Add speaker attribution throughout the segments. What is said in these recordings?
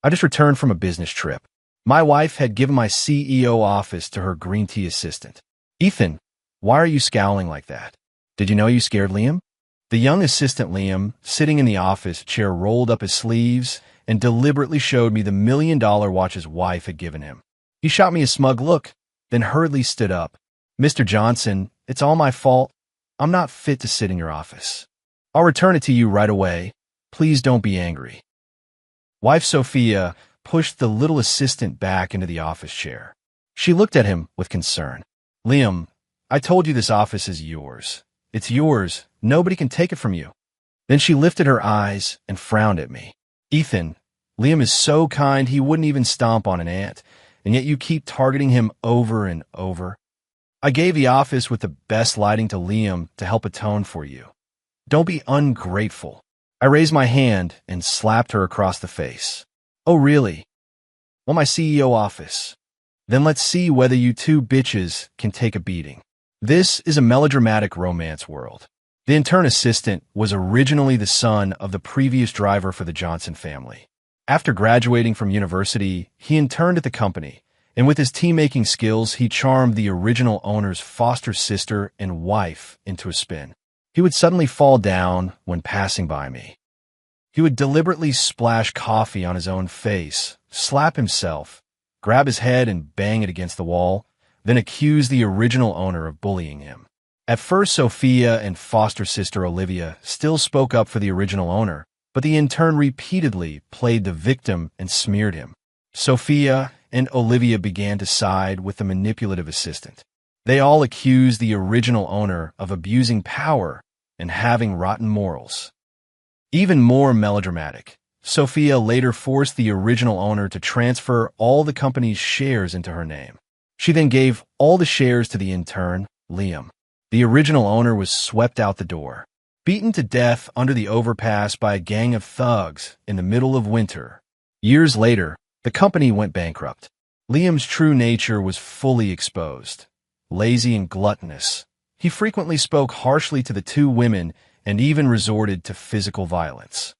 Speaker 1: I just returned from a business trip. My wife had given my CEO office to her green tea assistant. Ethan, why are you scowling like that? Did you know you scared Liam? The young assistant Liam, sitting in the office chair, rolled up his sleeves and deliberately showed me the $1 million watch his wife had given him. He shot me a smug look, then hurriedly stood up. Mr. Johnson, it's all my fault. I'm not fit to sit in your office. I'll return it to you right away. Please don't be angry. Wife Sophia pushed the little assistant back into the office chair. She looked at him with concern. Liam, I told you this office is yours. It's yours. Nobody can take it from you. Then she lifted her eyes and frowned at me. Ethan, Liam is so kind he wouldn't even stomp on an ant, and yet you keep targeting him over and over. I gave the office with the best lighting to Liam to help atone for you. Don't be ungrateful. I raised my hand and slapped her across the face. Oh, really? Well, my CEO office. Then let's see whether you two bitches can take a beating. This is a melodramatic romance world. The intern assistant was originally the son of the previous driver for the Johnson family. After graduating from university, he interned at the company, and with his tea-making skills, he charmed the original owner's foster sister and wife into a spin. He would suddenly fall down when passing by me. He would deliberately splash coffee on his own face, slap himself, grab his head and bang it against the wall, then accuse the original owner of bullying him. At first, Sophia and foster sister Olivia still spoke up for the original owner, but the intern repeatedly played the victim and smeared him. Sophia and Olivia began to side with the manipulative assistant. They all accused the original owner of abusing power and having rotten morals. Even more melodramatic, Sophia later forced the original owner to transfer all the company's shares into her name. She then gave all the shares to the intern, Liam. The original owner was swept out the door, beaten to death under the overpass by a gang of thugs in the middle of winter. Years later, the company went bankrupt. Liam's true nature was fully exposed. Lazy and gluttonous, he frequently spoke harshly to the two women and even resorted to physical violence.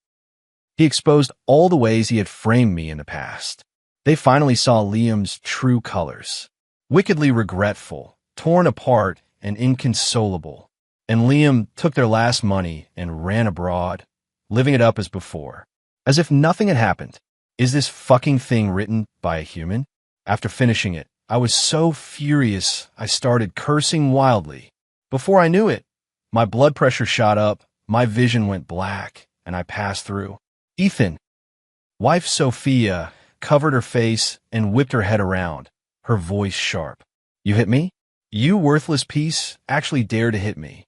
Speaker 1: He exposed all the ways he had framed me in the past. They finally saw Liam's true colors. Wickedly regretful, torn apart, and inconsolable. And Liam took their last money and ran abroad, living it up as before, as if nothing had happened. Is this fucking thing written by a human? After finishing it, I was so furious I started cursing wildly. Before I knew it, my blood pressure shot up, my vision went black, and I passed through. Ethan. Wife Sophia covered her face and whipped her head around, her voice sharp. You hit me? You worthless piece actually dared to hit me.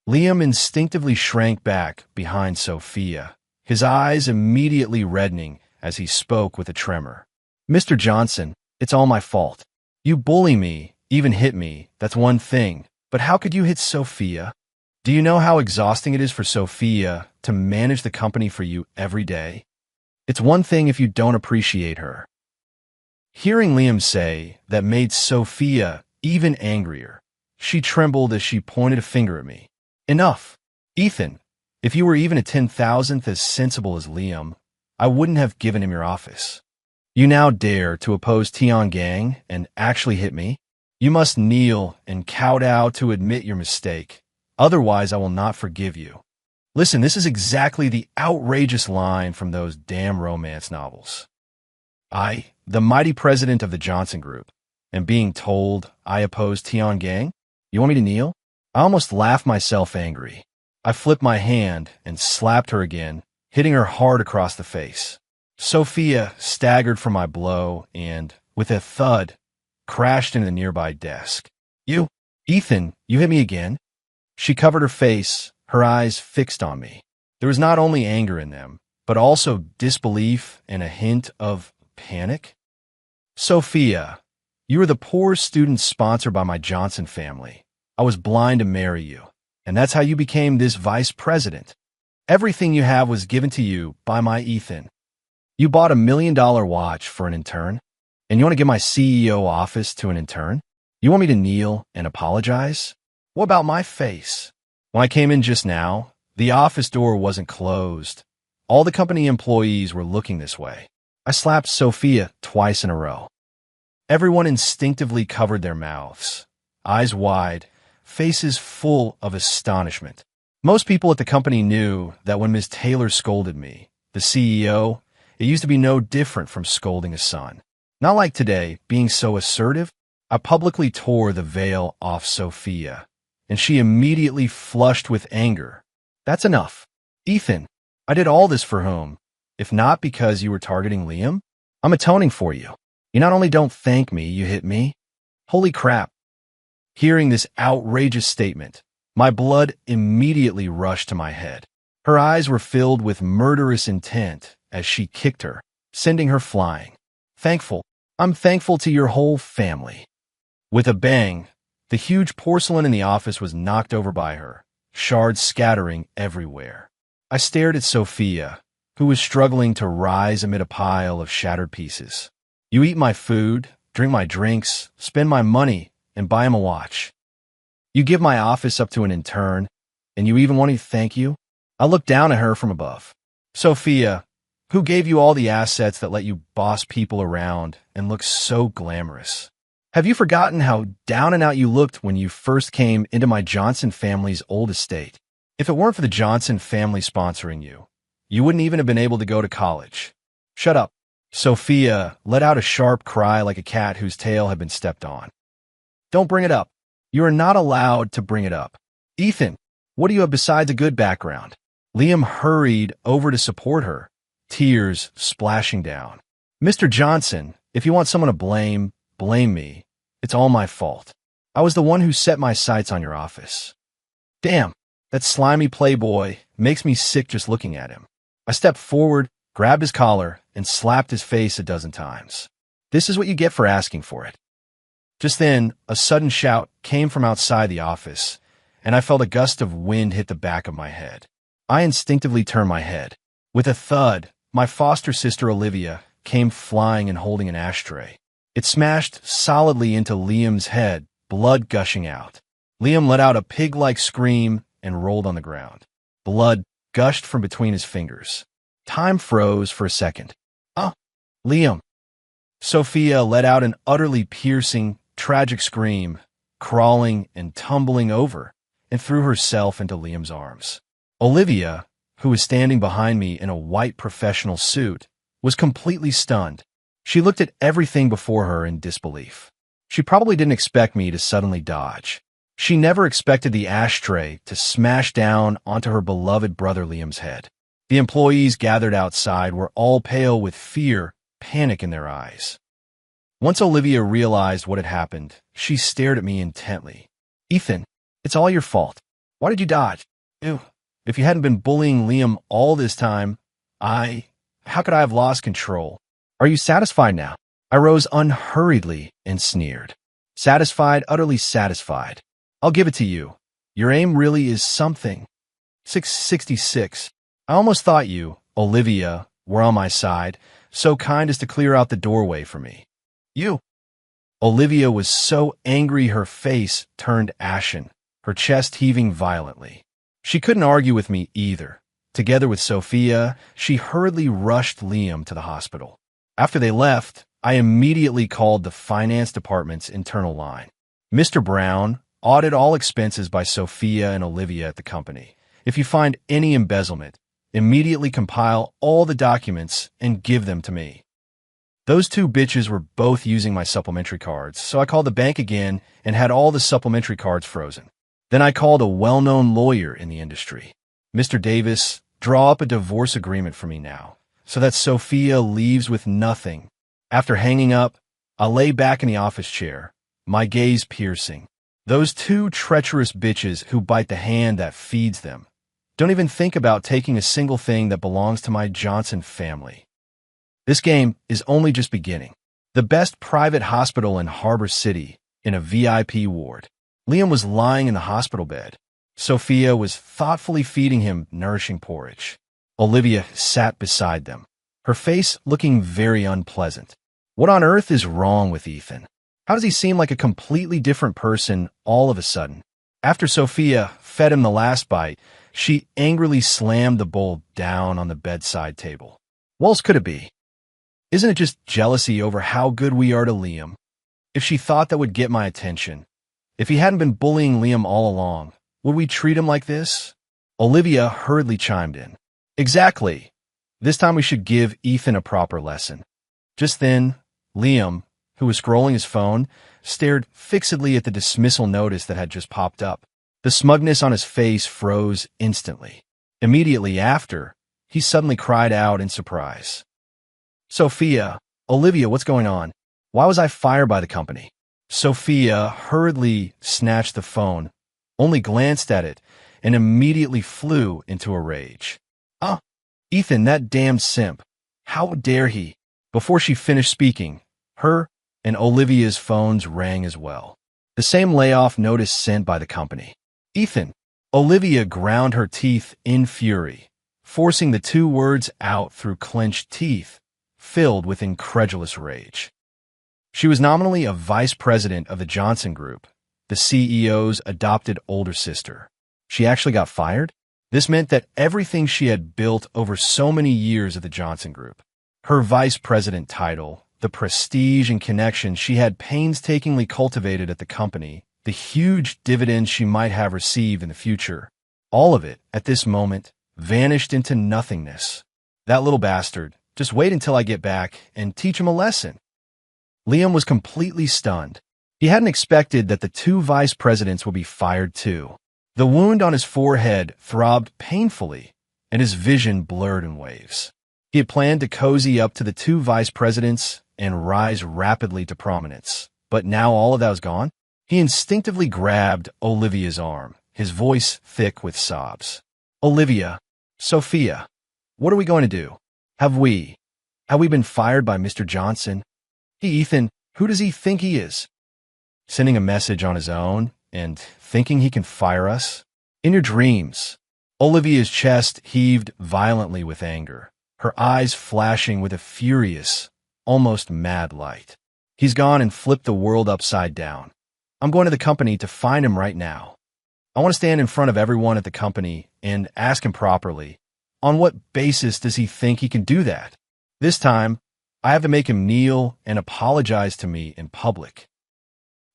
Speaker 1: Liam instinctively shrank back behind Sophia, his eyes immediately reddening as he spoke with a tremor. Mr. Johnson, it's all my fault. You bully me, even hit me, that's one thing. But how could you hit Sophia? Do you know how exhausting it is for Sophia to manage the company for you every day? It's one thing if you don't appreciate her. Hearing Liam say that made Sophia even angrier. She trembled as she pointed a finger at me. Enough. Ethan, if you were even a 10,000th as sensible as Liam, I wouldn't have given him your office. You now dare to oppose Tian and actually hit me? You must kneel and kowtow to admit your mistake. Otherwise, I will not forgive you. Listen, this is exactly the outrageous line from those damn romance novels. I, the mighty president of the Johnson Group, am being told I oppose Tian. You want me to kneel? I almost laughed myself angry. I flipped my hand and slapped her again, hitting her hard across the face. Sophia staggered from my blow and, with a thud, crashed into the nearby desk. You, Ethan, you hit me again? She covered her face, her eyes fixed on me. There was not only anger in them, but also disbelief and a hint of panic. Sophia, you were the poor student sponsored by my Johnson family. I was blind to marry you, and that's how you became this vice president. Everything you have was given to you by my Ethan. You bought $1 million watch for an intern, and you want to give my CEO office to an intern? You want me to kneel and apologize? What about my face? When I came in just now, the office door wasn't closed. All the company employees were looking this way. I slapped Sophia twice in a row. Everyone instinctively covered their mouths, eyes wide, faces full of astonishment. Most people at the company knew that when Ms. Taylor scolded me, the CEO, it used to be no different from scolding a son. Not like today, being so assertive. I publicly tore the veil off Sophia, and she immediately flushed with anger. That's enough. Ethan, I did all this for whom? If not because you were targeting Liam? I'm atoning for you. You not only don't thank me, you hit me. Holy crap. Hearing this outrageous statement, my blood immediately rushed to my head. Her eyes were filled with murderous intent as she kicked her, sending her flying. I'm thankful to your whole family. With a bang, the huge porcelain in the office was knocked over by her, shards scattering everywhere. I stared at Sophia, who was struggling to rise amid a pile of shattered pieces. You eat my food, drink my drinks, spend my money, and buy him a watch. You give my office up to an intern, and you even want me to thank you? I looked down at her from above. Sophia, who gave you all the assets that let you boss people around and look so glamorous? Have you forgotten how down and out you looked when you first came into my Johnson family's old estate? If it weren't for the Johnson family sponsoring you, you wouldn't even have been able to go to college. Shut up. Sophia let out a sharp cry like a cat whose tail had been stepped on. Don't bring it up. You are not allowed to bring it up. Ethan, what do you have besides a good background? Liam hurried over to support her, tears splashing down. Mr. Johnson, if you want someone to blame me. It's all my fault. I was the one who set my sights on your office. Damn, that slimy playboy makes me sick just looking at him. I stepped forward, grabbed his collar, and slapped his face a dozen times. This is what you get for asking for it. Just then, a sudden shout came from outside the office, and I felt a gust of wind hit the back of my head. I instinctively turned my head. With a thud, my foster sister Olivia came flying and holding an ashtray. It smashed solidly into Liam's head, blood gushing out. Liam let out a pig-like scream and rolled on the ground. Blood gushed from between his fingers. Time froze for a second. Liam. Sophia let out an utterly piercing, tragic scream, crawling and tumbling over, and threw herself into Liam's arms. Olivia, who was standing behind me in a white professional suit, was completely stunned. She looked at everything before her in disbelief. She probably didn't expect me to suddenly dodge. She never expected the ashtray to smash down onto her beloved brother Liam's head. The employees gathered outside were all pale with fear, panic in their eyes. Once Olivia realized what had happened, she stared at me intently. Ethan, it's all your fault. Why did you dodge? If you hadn't been bullying Liam all this time, how could I have lost control? Are you satisfied now? I rose unhurriedly and sneered. Satisfied, utterly satisfied. I'll give it to you. Your aim really is something. 666. I almost thought you, Olivia, were on my side, so kind as to clear out the doorway for me. You. Olivia was so angry her face turned ashen, her chest heaving violently. She couldn't argue with me either. Together with Sophia, she hurriedly rushed Liam to the hospital. After they left, I immediately called the finance department's internal line. Mr. Brown, audit all expenses by Sophia and Olivia at the company. If you find any embezzlement, immediately compile all the documents and give them to me. Those two bitches were both using my supplementary cards, so I called the bank again and had all the supplementary cards frozen. Then I called a well-known lawyer in the industry. Mr. Davis, draw up a divorce agreement for me now, so that Sophia leaves with nothing. After hanging up, I lay back in the office chair, my gaze piercing. Those two treacherous bitches who bite the hand that feeds them don't even think about taking a single thing that belongs to my Johnson family. This game is only just beginning. The best private hospital in Harbor City, in a VIP ward. Liam was lying in the hospital bed. Sophia was thoughtfully feeding him nourishing porridge. Olivia sat beside them, her face looking very unpleasant. What on earth is wrong with Ethan? How does he seem like a completely different person all of a sudden? After Sophia fed him the last bite, she angrily slammed the bowl down on the bedside table. What else could it be? Isn't it just jealousy over how good we are to Liam? If she thought that would get my attention, if he hadn't been bullying Liam all along, would we treat him like this? Olivia hurriedly chimed in. Exactly. This time we should give Ethan a proper lesson. Just then, Liam, who was scrolling his phone, stared fixedly at the dismissal notice that had just popped up. The smugness on his face froze instantly. Immediately after, he suddenly cried out in surprise. Sophia, Olivia, what's going on? Why was I fired by the company? Sophia hurriedly snatched the phone, only glanced at it, and immediately flew into a rage. Ethan, that damned simp. How dare he? Before she finished speaking, her and Olivia's phones rang as well. The same layoff notice sent by the company. Ethan. Olivia ground her teeth in fury, forcing the two words out through clenched teeth, filled with incredulous rage. She was nominally a vice president of the Johnson Group, the CEO's adopted older sister. She actually got fired? This meant that everything she had built over so many years at the Johnson Group, her vice president title, the prestige and connections she had painstakingly cultivated at the company, the huge dividends she might have received in the future, all of it, at this moment, vanished into nothingness. That little bastard, just wait until I get back and teach him a lesson. Liam was completely stunned. He hadn't expected that the two vice presidents would be fired too. The wound on his forehead throbbed painfully, and his vision blurred in waves. He had planned to cozy up to the two vice presidents and rise rapidly to prominence, but now all of that was gone. He instinctively grabbed Olivia's arm, his voice thick with sobs. Olivia, Sophia, what are we going to do? Have we been fired by Mr. Johnson? Ethan, who does he think he is? Sending a message on his own and thinking he can fire us? In your dreams. Olivia's chest heaved violently with anger, her eyes flashing with a furious, almost mad light. He's gone and flipped the world upside down. I'm going to the company to find him right now. I want to stand in front of everyone at the company and ask him properly, on what basis does he think he can do that? This time, I have to make him kneel and apologize to me in public.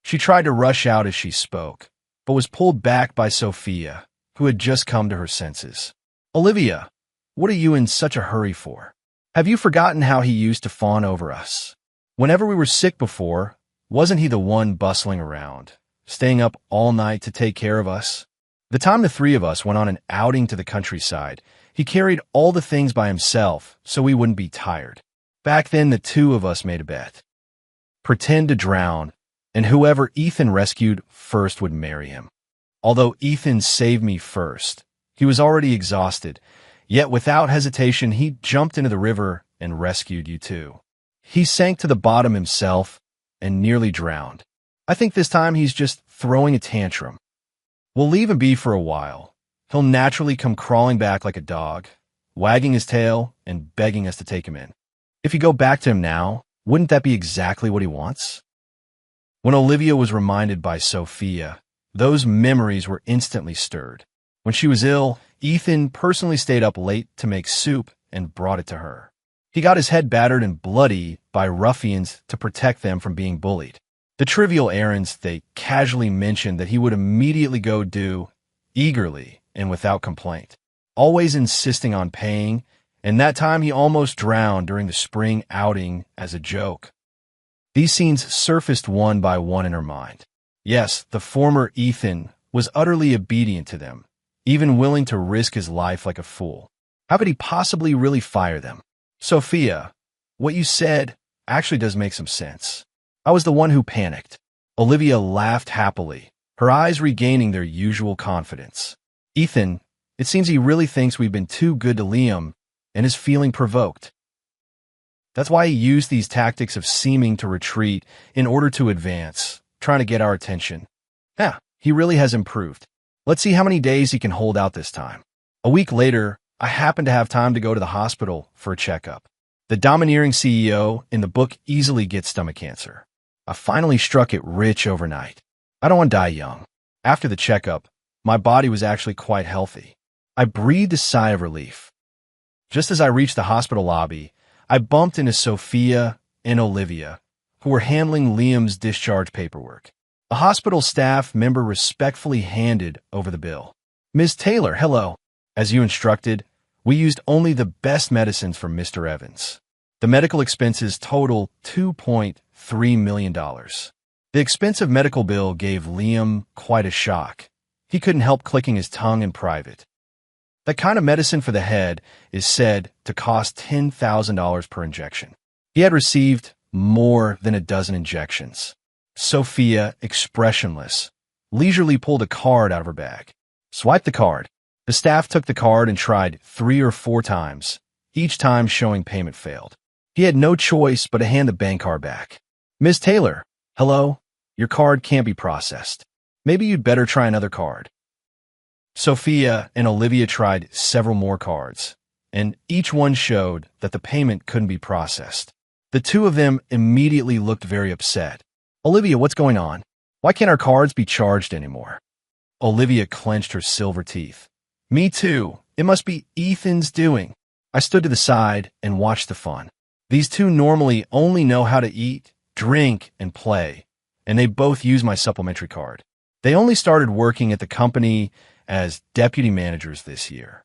Speaker 1: She tried to rush out as she spoke, but was pulled back by Sophia, who had just come to her senses. Olivia, what are you in such a hurry for? Have you forgotten how he used to fawn over us? Whenever we were sick before, wasn't he the one bustling around, staying up all night to take care of us? The time the three of us went on an outing to the countryside, he carried all the things by himself so we wouldn't be tired. Back then, the two of us made a bet. Pretend to drown, and whoever Ethan rescued first would marry him. Although Ethan saved me first, he was already exhausted, yet without hesitation he jumped into the river and rescued you too. He sank to the bottom himself and nearly drowned. I think this time he's just throwing a tantrum. We'll leave him be for a while. He'll naturally come crawling back like a dog, wagging his tail and begging us to take him in. If you go back to him now, wouldn't that be exactly what he wants? When Olivia was reminded by Sophia, those memories were instantly stirred. When she was ill, Ethan personally stayed up late to make soup and brought it to her. He got his head battered and bloody by ruffians to protect them from being bullied. The trivial errands they casually mentioned that he would immediately go do, eagerly and without complaint, always insisting on paying, and that time he almost drowned during the spring outing as a joke. These scenes surfaced one by one in her mind. Yes, the former Ethan was utterly obedient to them, even willing to risk his life like a fool. How could he possibly really fire them? Sophia, what you said actually does make some sense. I was the one who panicked. Olivia laughed happily, her eyes regaining their usual confidence. Ethan, it seems he really thinks we've been too good to Liam and is feeling provoked. That's why he used these tactics of seeming to retreat in order to advance, trying to get our attention. Yeah, he really has improved. Let's see how many days he can hold out this time. A week later, I happened to have time to go to the hospital for a checkup. The domineering CEO in the book easily gets stomach cancer. I finally struck it rich overnight. I don't want to die young. After the checkup, my body was actually quite healthy. I breathed a sigh of relief. Just as I reached the hospital lobby, I bumped into Sophia and Olivia, who were handling Liam's discharge paperwork. A hospital staff member respectfully handed over the bill. "Ms. Taylor, hello. As you instructed, we used only the best medicines for Mr. Evans. The medical expenses total $2.3 million. The expensive medical bill gave Liam quite a shock. He couldn't help clicking his tongue in private. That kind of medicine for the head is said to cost $10,000 per injection. He had received more than a dozen injections. Sophia, expressionless, leisurely pulled a card out of her bag. Swiped the card. The staff took the card and tried 3 or 4 times, each time showing payment failed. He had no choice but to hand the bank card back. "Ms. Taylor, hello. Your card can't be processed. Maybe you'd better try another card." Sophia and Olivia tried several more cards, and each one showed that the payment couldn't be processed. The two of them immediately looked very upset. "Olivia, what's going on? Why can't our cards be charged anymore?" Olivia clenched her silver teeth. "Me too. It must be Ethan's doing." I stood to the side and watched the fun. These two normally only know how to eat, drink, and play, and they both use my supplementary card. They only started working at the company as deputy managers this year.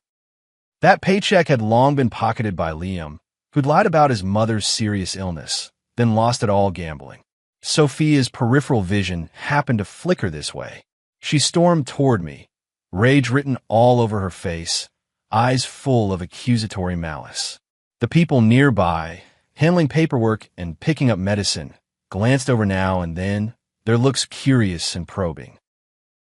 Speaker 1: That paycheck had long been pocketed by Liam, who'd lied about his mother's serious illness, then lost it all gambling. Sophia's peripheral vision happened to flicker this way. She stormed toward me, rage written all over her face, eyes full of accusatory malice. The people nearby, handling paperwork and picking up medicine, glanced over now and then, their looks curious and probing.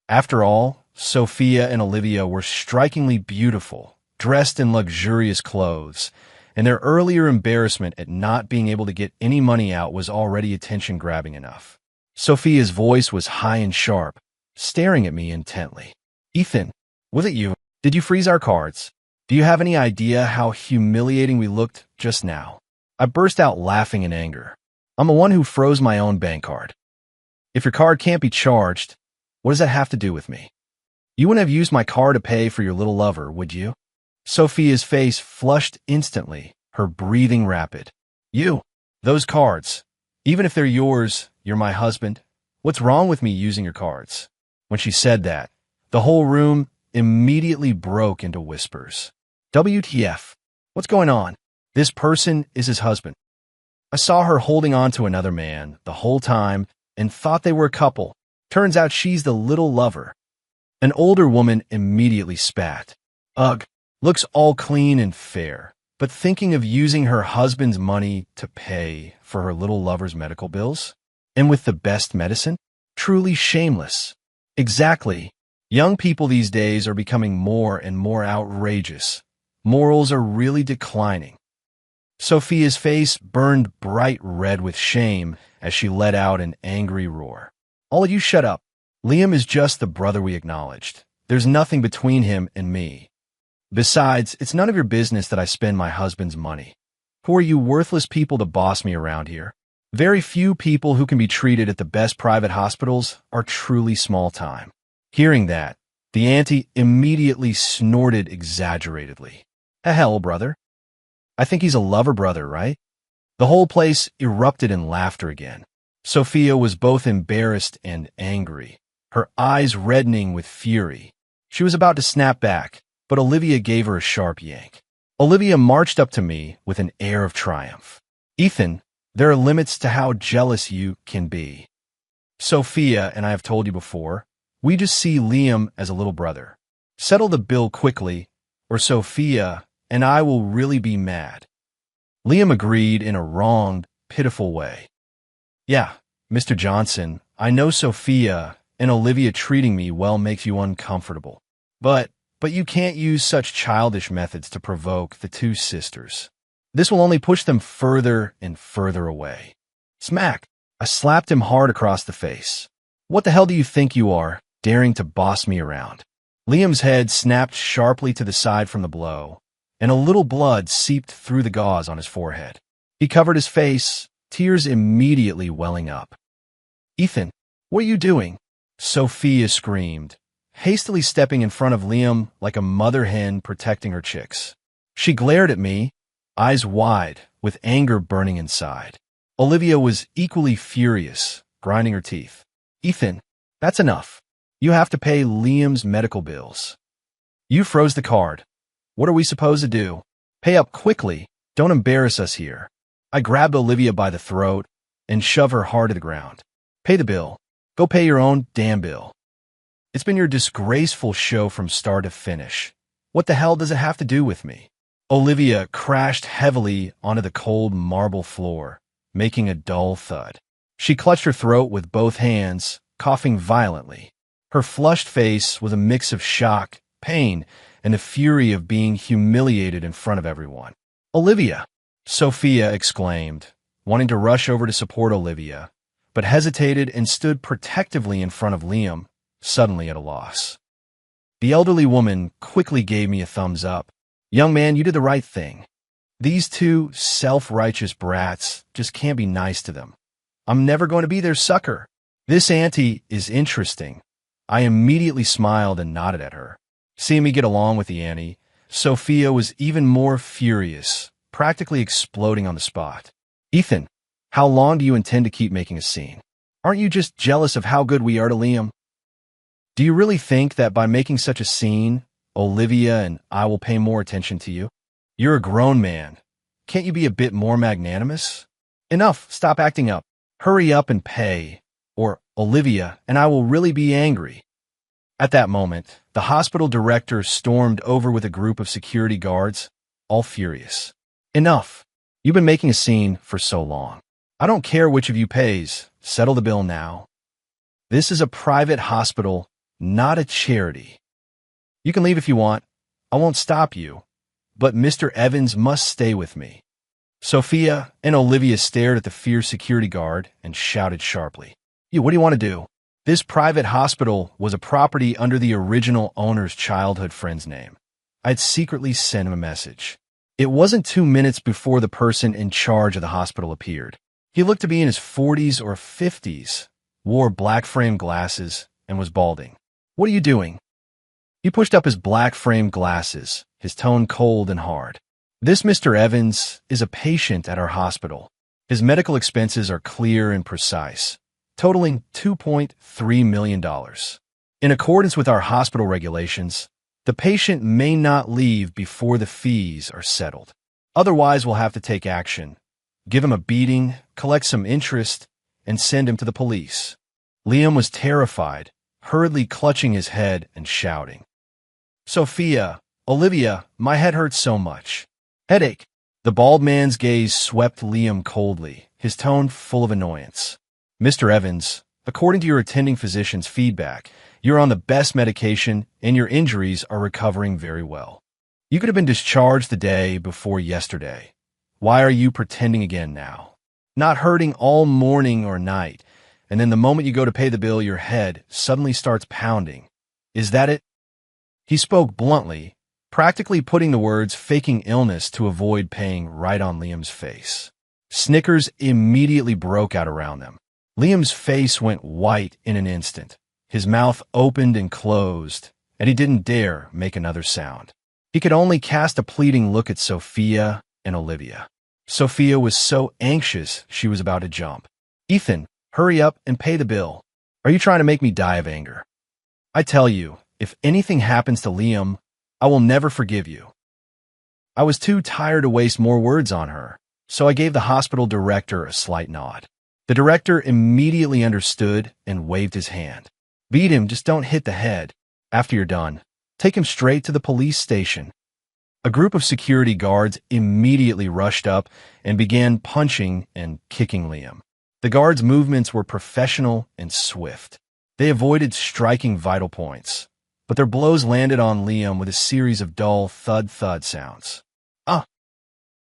Speaker 1: After all, Sophia and Olivia were strikingly beautiful, dressed in luxurious clothes, and their earlier embarrassment at not being able to get any money out was already attention-grabbing enough. Sophia's voice was high and sharp, staring at me intently. "Ethan, was it you? Did you freeze our cards? Do you have any idea how humiliating we looked just now?" I burst out laughing in anger. "I'm the one who froze my own bank card. If your card can't be charged, what does that have to do with me? You wouldn't have used my card to pay for your little lover, would you?" Sophia's face flushed instantly, her breathing rapid. "You, those cards, even if they're yours, you're my husband. What's wrong with me using your cards?" When she said that, the whole room immediately broke into whispers. "WTF? What's going on? This person is his husband." I saw her holding on to another man the whole time and thought they were a couple. Turns out she's the little lover. An older woman immediately spat. "Ugh, looks all clean and fair, but thinking of using her husband's money to pay for her little lover's medical bills? And with the best medicine? Truly shameless." Exactly. Young people these days are becoming more and more outrageous. Morals are really declining. Sophia's face burned bright red with shame as she let out an angry roar. "All of you shut up. Liam is just the brother we acknowledged. There's nothing between him and me. Besides, it's none of your business that I spend my husband's money. Who are you worthless people to boss me around here? Very few people who can be treated at the best private hospitals are truly small time." Hearing that, the auntie immediately snorted exaggeratedly. "Hell, brother. I think he's a lover brother, right?" The whole place erupted in laughter again. Sophia was both embarrassed and angry, her eyes reddening with fury. She was about to snap back, but Olivia gave her a sharp yank. Olivia marched up to me with an air of triumph. "Ethan, there are limits to how jealous you can be. Sophia and I have told you before, we just see Liam as a little brother. Settle the bill quickly, or Sophia and I will really be mad." Liam agreed in a wronged, pitiful way. "Yeah, Mr. Johnson, I know Sophia and Olivia treating me well makes you uncomfortable. But you can't use such childish methods to provoke the two sisters. This will only push them further and further away." Smack! I slapped him hard across the face. "What the hell do you think you are, daring to boss me around?" Liam's head snapped sharply to the side from the blow, and a little blood seeped through the gauze on his forehead. He covered his face, tears immediately welling up. "Ethan, what are you doing?" Sophia screamed, hastily stepping in front of Liam like a mother hen protecting her chicks. She glared at me, eyes wide, with anger burning inside. Olivia was equally furious, grinding her teeth. Ethan, that's enough. You have to pay Liam's medical bills. You froze the card. What are we supposed to do? Pay up quickly. Don't embarrass us here. I grabbed Olivia by the throat and shoved her hard to the ground. Pay the bill. Go pay your own damn bill. It's been your disgraceful show from start to finish. What the hell does it have to do with me? Olivia crashed heavily onto the cold marble floor, making a dull thud. She clutched her throat with both hands, coughing violently. Her flushed face was a mix of shock, pain, and the fury of being humiliated in front of everyone. Olivia! Sophia exclaimed, wanting to rush over to support Olivia, but hesitated and stood protectively in front of Liam, suddenly at a loss. The elderly woman quickly gave me a thumbs up. Young man, you did the right thing. These two self-righteous brats just can't be nice to them. I'm never going to be their sucker. This auntie is interesting. I immediately smiled and nodded at her. Seeing me get along with the auntie, Sophia was even more furious, practically exploding on the spot. Ethan, how long do you intend to keep making a scene? Aren't you just jealous of how good we are to Liam? Do you really think that by making such a scene, Olivia and I will pay more attention to you? You're a grown man. Can't you be a bit more magnanimous? Enough, stop acting up. Hurry up and pay, or Olivia and I will really be angry. At that moment, the hospital director stormed over with a group of security guards, all furious. Enough. You've been making a scene for so long. I don't care which of you pays. Settle the bill now. This is a private hospital, not a charity. You can leave if you want. I won't stop you. But Mr. Evans must stay with me. Sophia and Olivia stared at the fierce security guard and shouted sharply. What do you want to do? This private hospital was a property under the original owner's childhood friend's name. I'd secretly sent him a message. It wasn't 2 minutes before the person in charge of the hospital appeared. He looked to be in his 40s or 50s, wore black-framed glasses, and was balding. What are you doing? He pushed up his black-framed glasses, his tone cold and hard. This Mr. Evans is a patient at our hospital. His medical expenses are clear and precise, totaling $2.3 million. In accordance with our hospital regulations, the patient may not leave before the fees are settled. Otherwise, we'll have to take action, give him a beating, collect some interest, and send him to the police. Liam was terrified, hurriedly clutching his head and shouting. Sophia, Olivia, my head hurts so much. Headache. The bald man's gaze swept Liam coldly, his tone full of annoyance. Mr. Evans, according to your attending physician's feedback, you're on the best medication and your injuries are recovering very well. You could have been discharged the day before yesterday. Why are you pretending again now? Not hurting all morning or night, and then the moment you go to pay the bill, your head suddenly starts pounding. Is that it? He spoke bluntly, practically putting the words faking illness to avoid paying right on Liam's face. Snickers immediately broke out around them. Liam's face went white in an instant. His mouth opened and closed, and he didn't dare make another sound. He could only cast a pleading look at Sophia and Olivia. Sophia was so anxious she was about to jump. Ethan, hurry up and pay the bill. Are you trying to make me die of anger? I tell you, if anything happens to Liam, I will never forgive you. I was too tired to waste more words on her, so I gave the hospital director a slight nod. The director immediately understood and waved his hand. Beat him, just don't hit the head. After you're done, take him straight to the police station. A group of security guards immediately rushed up and began punching and kicking Liam. The guards' movements were professional and swift. They avoided striking vital points, but their blows landed on Liam with a series of dull thud-thud sounds.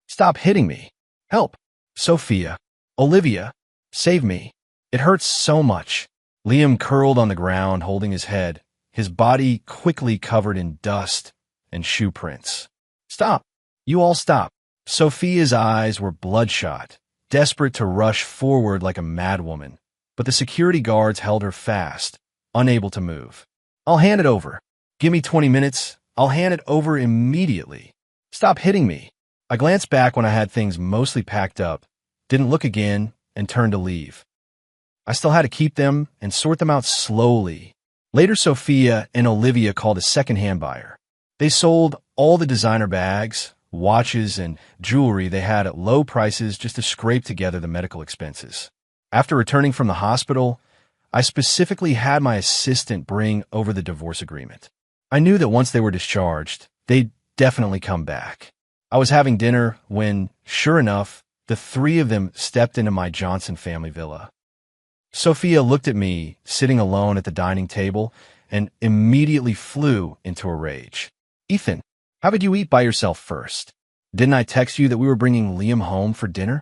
Speaker 1: Stop hitting me. Help. Sophia. Olivia. Save me. It hurts so much. Liam curled on the ground, holding his head, his body quickly covered in dust and shoe prints. Stop. You all stop. Sophia's eyes were bloodshot, desperate to rush forward like a madwoman, but the security guards held her fast, unable to move. I'll hand it over. Give me 20 minutes. I'll hand it over immediately. Stop hitting me. I glanced back when I had things mostly packed up, didn't look again, and turned to leave. I still had to keep them and sort them out slowly. Later, Sophia and Olivia called a second-hand buyer. They sold all the designer bags, watches, and jewelry they had at low prices just to scrape together the medical expenses. After returning from the hospital, I specifically had my assistant bring over the divorce agreement. I knew that once they were discharged, they'd definitely come back. I was having dinner when, sure enough, the three of them stepped into my Johnson family villa. Sophia looked at me, sitting alone at the dining table, and immediately flew into a rage. "Ethan, how did you eat by yourself first? Didn't I text you that we were bringing Liam home for dinner?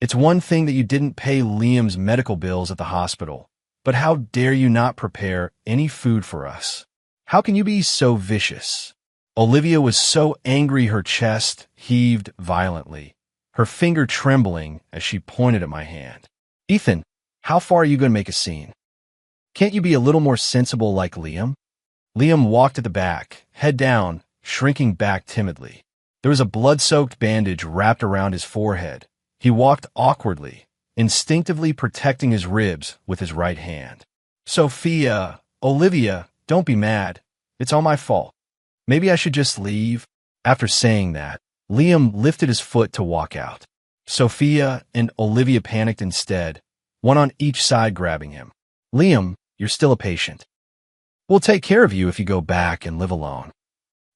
Speaker 1: It's one thing that you didn't pay Liam's medical bills at the hospital, but how dare you not prepare any food for us? How can you be so vicious?" Olivia was so angry her chest heaved violently, her finger trembling as she pointed at my hand. "Ethan, how far are you going to make a scene? Can't you be a little more sensible like Liam?" Liam walked at the back, head down, shrinking back timidly. There was a blood-soaked bandage wrapped around his forehead. He walked awkwardly, instinctively protecting his ribs with his right hand. "Sophia, Olivia, don't be mad. It's all my fault. Maybe I should just leave." After saying that, Liam lifted his foot to walk out. Sophia and Olivia panicked instead, one on each side grabbing him. "Liam, you're still a patient. We'll take care of you if you go back and live alone.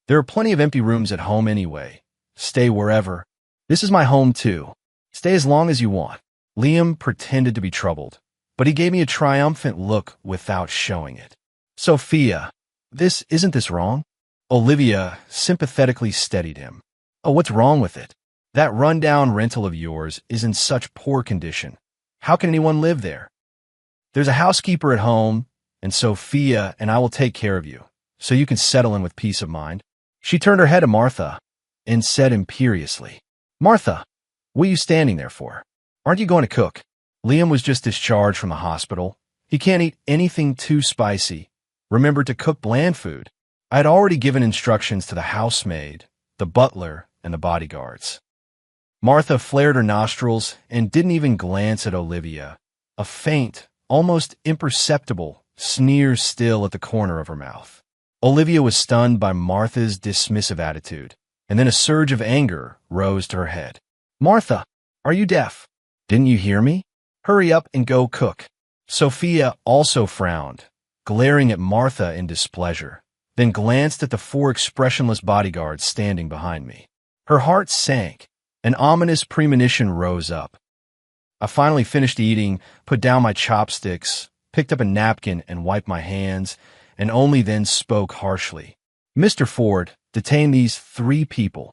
Speaker 1: There are plenty of empty rooms at home anyway. Stay wherever. This is my home too. Stay as long as you want." Liam pretended to be troubled, but he gave me a triumphant look without showing it. "Sophia, isn't this wrong?" Olivia sympathetically steadied him. "Oh, what's wrong with it? That rundown rental of yours is in such poor condition. How can anyone live there? There's a housekeeper at home, and Sophia and I will take care of you, so you can settle in with peace of mind." She turned her head to Martha and said imperiously, "Martha, what are you standing there for? Aren't you going to cook? Liam was just discharged from the hospital. He can't eat anything too spicy. Remember to cook bland food." I had already given instructions to the housemaid, the butler, and the bodyguards. Martha flared her nostrils and didn't even glance at Olivia, a faint, almost imperceptible sneer still at the corner of her mouth. Olivia was stunned by Martha's dismissive attitude, and then a surge of anger rose to her head. "Martha, are you deaf? Didn't you hear me? Hurry up and go cook." Sophia also frowned, glaring at Martha in displeasure, then glanced at the four expressionless bodyguards standing behind me. Her heart sank. An ominous premonition rose up. I finally finished eating, put down my chopsticks, picked up a napkin and wiped my hands, and only then spoke harshly. "Mr. Ford, detain these 3 people.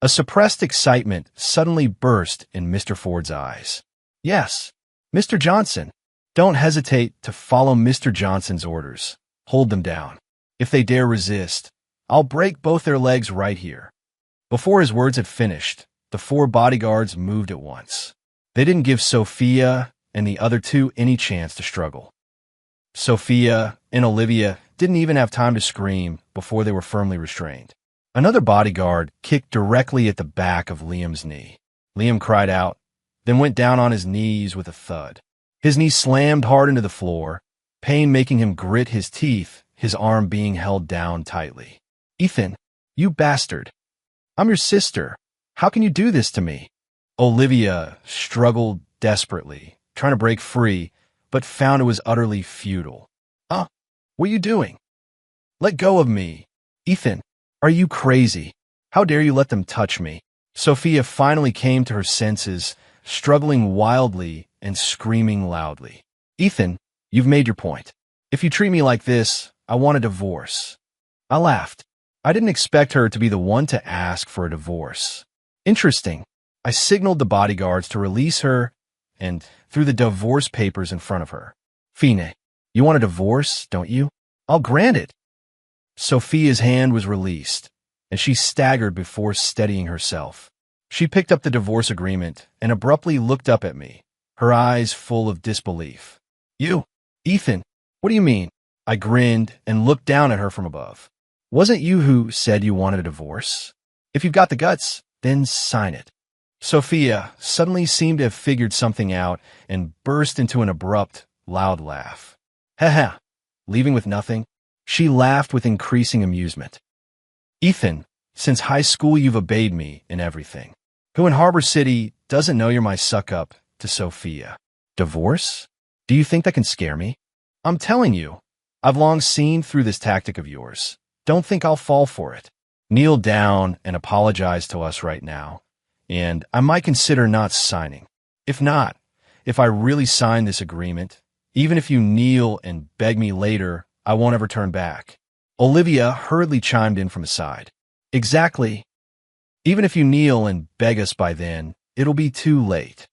Speaker 1: A suppressed excitement suddenly burst in Mr. Ford's eyes. "Yes, Mr. Johnson. Don't hesitate to follow Mr. Johnson's orders. Hold them down. If they dare resist, I'll break both their legs right here." Before his words had finished, the 4 bodyguards moved at once. They didn't give Sophia and the other 2 any chance to struggle. Sophia and Olivia didn't even have time to scream before they were firmly restrained. Another bodyguard kicked directly at the back of Liam's knee. Liam cried out, then went down on his knees with a thud. His knee slammed hard into the floor, pain making him grit his teeth, his arm being held down tightly. "Ethan, you bastard. I'm your sister. How can you do this to me?" Olivia struggled desperately, trying to break free, but found it was utterly futile. What are you doing? Let go of me. Ethan, are you crazy? How dare you let them touch me?" Sophia finally came to her senses, struggling wildly and screaming loudly. "Ethan, you've made your point. If you treat me like this, I want a divorce." I laughed. I didn't expect her to be the one to ask for a divorce. Interesting. I signaled the bodyguards to release her and threw the divorce papers in front of her. "Fine, you want a divorce, don't you? I'll grant it." Sophia's hand was released, and she staggered before steadying herself. She picked up the divorce agreement and abruptly looked up at me, her eyes full of disbelief. "You, Ethan, what do you mean?" I grinned and looked down at her from above. "Wasn't you who said you wanted a divorce? If you've got the guts, then sign it. Sophia suddenly seemed to have figured something out and burst into an abrupt, loud laugh. Ha, leaving with nothing? She laughed with increasing amusement. Ethan, since high school you've obeyed me in everything. Who in Harbor City doesn't know you're my suck-up to Sophia? Divorce? Do you think that can scare me? I'm telling you, I've long seen through this tactic of yours. Don't think I'll fall for it. Kneel down and apologize to us right now, and I might consider not signing. If not, if I really sign this agreement, even if you kneel and beg me later, I won't ever turn back. Olivia hurriedly chimed in from his side. Exactly. Even if you kneel and beg us by then, it'll be too late.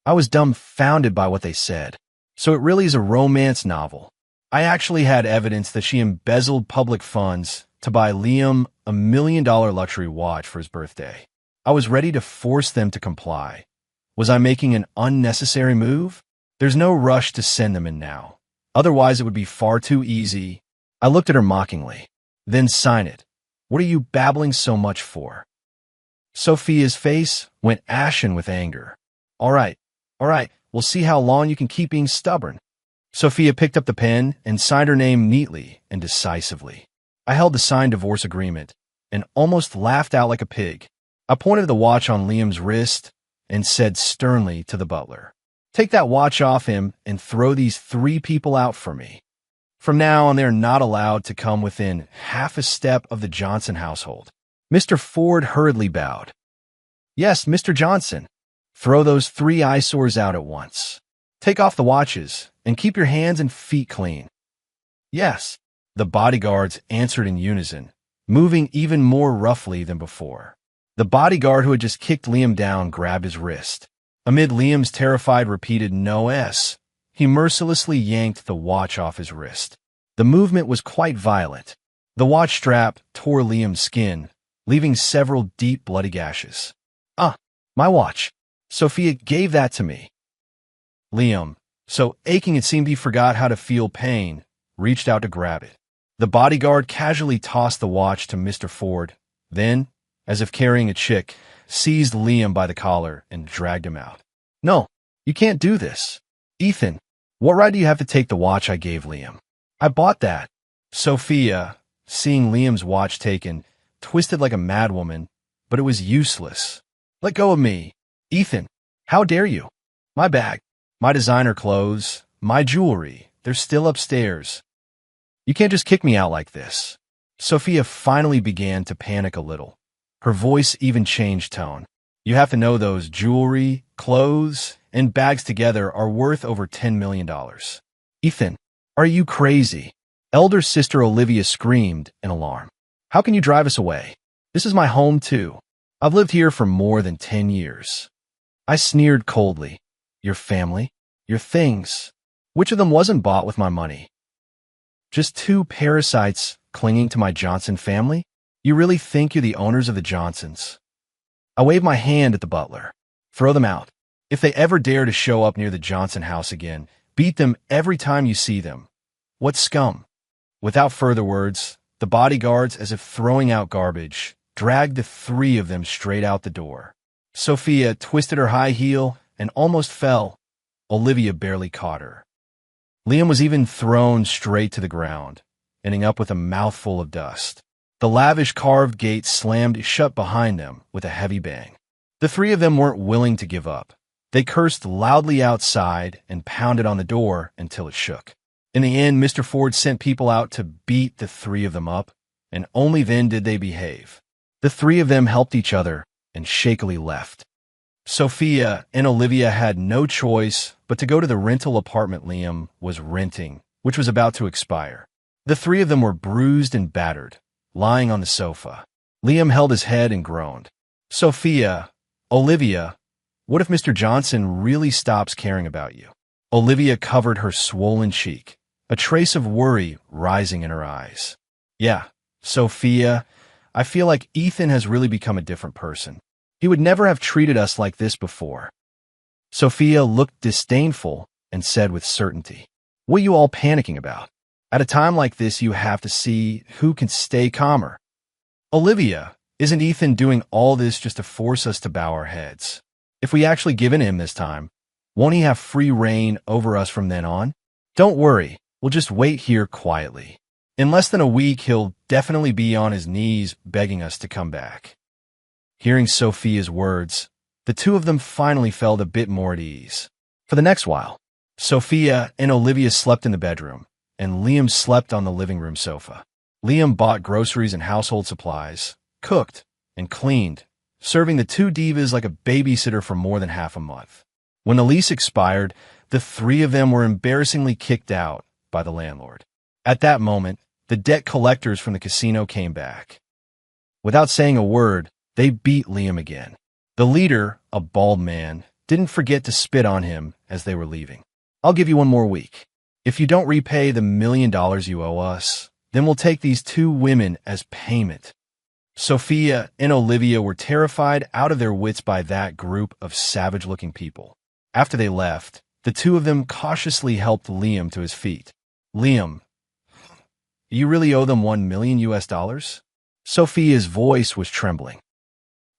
Speaker 1: I was dumbfounded by what they said. So it really is a romance novel. I actually had evidence that she embezzled public funds to buy Liam a $1 million luxury watch for his birthday. I was ready to force them to comply. Was I making an unnecessary move? There's no rush to send them in now. Otherwise, it would be far too easy. I looked at her mockingly. Then sign it. What are you babbling so much for? Sophia's face went ashen with anger. All right, we'll see how long you can keep being stubborn. Sophia picked up the pen and signed her name neatly and decisively. I held the signed divorce agreement and almost laughed out like a pig. I pointed the watch on Liam's wrist and said sternly to the butler, "Take that watch off him and throw these 3 people out for me. From now on, they are not allowed to come within half a step of the Johnson household." Mr. Ford hurriedly bowed. "Yes, Mr. Johnson. Throw those 3 eyesores out at once. Take off the watches and keep your hands and feet clean." "Yes," the bodyguards answered in unison, moving even more roughly than before. The bodyguard who had just kicked Liam down grabbed his wrist. Amid Liam's terrified repeated "no-s," he mercilessly yanked the watch off his wrist. The movement was quite violent. The watch strap tore Liam's skin, leaving several deep bloody gashes. "Ah, my watch. Sophia gave that to me." Liam, so aching it seemed he forgot how to feel pain, reached out to grab it. The bodyguard casually tossed the watch to Mr. Ford, then, as if carrying a chick, seized Liam by the collar and dragged him out. "No, you can't do this. Ethan, what right do you have to take the watch I gave Liam? I bought that." Sophia, seeing Liam's watch taken, twisted like a madwoman, but it was useless. "Let go of me. Ethan, how dare you? My bag, my designer clothes, my jewelry, they're still upstairs. You can't just kick me out like this." Sophia finally began to panic a little. Her voice even changed tone. "You have to know those jewelry, clothes, and bags together are worth over $10 million. Ethan, are you crazy?" Elder sister Olivia screamed in alarm. "How can you drive us away? This is my home too. I've lived here for more than 10 years. I sneered coldly. "Your family? Your things? Which of them wasn't bought with my money? Just 2 parasites clinging to my Johnson family? You really think you're the owners of the Johnsons?" I waved my hand at the butler. "Throw them out. If they ever dare to show up near the Johnson house again, beat them every time you see them. What scum?" Without further words, the bodyguards, as if throwing out garbage, dragged the 3 of them straight out the door. Sophia twisted her high heel and almost fell. Olivia barely caught her. Liam was even thrown straight to the ground, ending up with a mouthful of dust. The lavish carved gate slammed shut behind them with a heavy bang. The 3 of them weren't willing to give up. They cursed loudly outside and pounded on the door until it shook. In the end, Mr. Ford sent people out to beat the 3 of them up, and only then did they behave. The 3 of them helped each other and shakily left. Sophia and Olivia had no choice but to go to the rental apartment Liam was renting, which was about to expire. The 3 of them were bruised and battered, lying on the sofa. Liam held his head and groaned. "Sophia, Olivia, what if Mr. Johnson really stops caring about you?" Olivia covered her swollen cheek, a trace of worry rising in her eyes. "Yeah, Sophia, I feel like Ethan has really become a different person. He would never have treated us like this before." Sophia looked disdainful and said with certainty, "What are you all panicking about? At a time like this, you have to see who can stay calmer. Olivia, Isn't Ethan doing all this just to force us to bow our heads? If we actually give in to him this time, won't he have free reign over us from then on? Don't worry, we'll just wait here quietly. In less than a week, he'll definitely be on his knees begging us to come back. Hearing Sophia's words, the two of them finally felt a bit more at ease. For the next while, Sophia and Olivia slept in the bedroom, and Liam slept on the living room sofa. Liam bought groceries and household supplies, cooked, and cleaned, serving the two divas like a babysitter for more than half a month. When the lease expired, the three of them were embarrassingly kicked out by the landlord. At that moment, the debt collectors from the casino came back. Without saying a word, they beat Liam again. The leader, a bald man, didn't forget to spit on him as they were leaving. I'll give you one more week. If you don't repay the $1 million you owe us, then we'll take these two women as payment. Sophia and Olivia were terrified out of their wits by that group of savage-looking people. After they left, the two of them cautiously helped Liam to his feet. Liam, you really owe them $1 million US? Sophia's voice was trembling.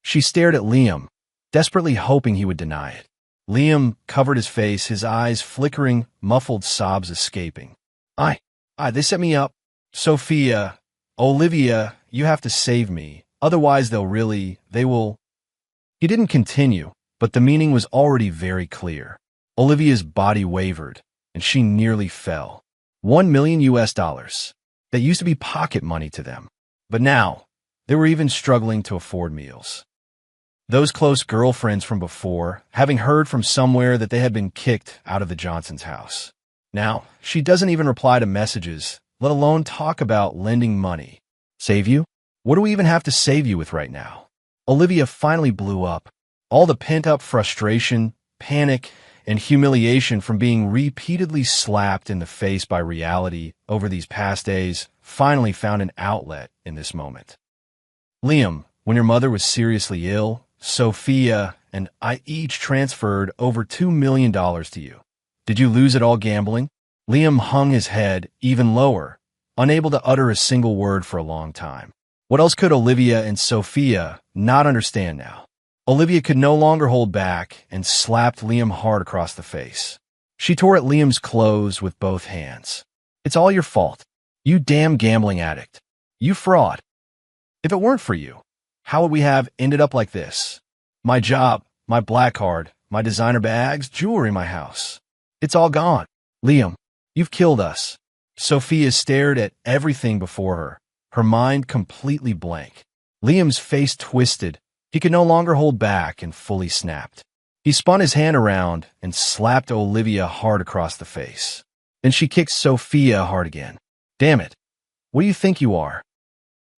Speaker 1: She stared at Liam, desperately hoping he would deny it. Liam covered his face, his eyes flickering, muffled sobs escaping. They set me up. Sophia, Olivia, you have to save me. Otherwise they will. He didn't continue, but the meaning was already very clear. Olivia's body wavered, and she nearly fell. $1 million US. That used to be pocket money to them. But now, they were even struggling to afford meals. Those close girlfriends from before, having heard from somewhere that they had been kicked out of the Johnsons' house. Now, she doesn't even reply to messages, let alone talk about lending money. Save you? What do we even have to save you with right now? Olivia finally blew up. All the pent-up frustration, panic, and humiliation from being repeatedly slapped in the face by reality over these past days finally found an outlet in this moment. Liam, when your mother was seriously ill, Sophia and I each transferred over $2 million to you. Did you lose it all gambling? Liam hung his head even lower, unable to utter a single word for a long time. What else could Olivia and Sophia not understand now? Olivia could no longer hold back and slapped Liam hard across the face. She tore at Liam's clothes with both hands. It's all your fault. You damn gambling addict. You fraud. If it weren't for you, how would we have ended up like this? My job, my black card, my designer bags, jewelry in my house. It's all gone. Liam, you've killed us. Sophia stared at everything before her mind completely blank. Liam's face twisted. He could no longer hold back and fully snapped. He spun his hand around and slapped Olivia hard across the face. Then she kicked Sophia hard again. Damn it. What do you think you are?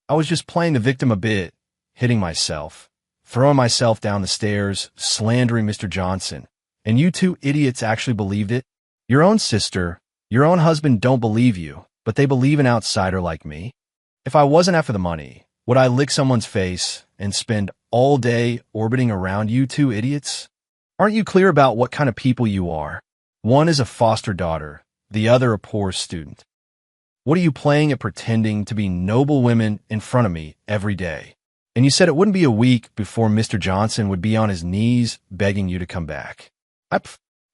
Speaker 1: I was just playing the victim a bit, hitting myself, throwing myself down the stairs, slandering Mr. Johnson. And you two idiots actually believed it? Your own sister, your own husband don't believe you, but they believe an outsider like me? If I wasn't after the money, would I lick someone's face and spend all day orbiting around you two idiots? Aren't you clear about what kind of people you are? One is a foster daughter, the other a poor student. What are you playing at pretending to be noble women in front of me every day? And you said it wouldn't be a week before Mr. Johnson would be on his knees begging you to come back.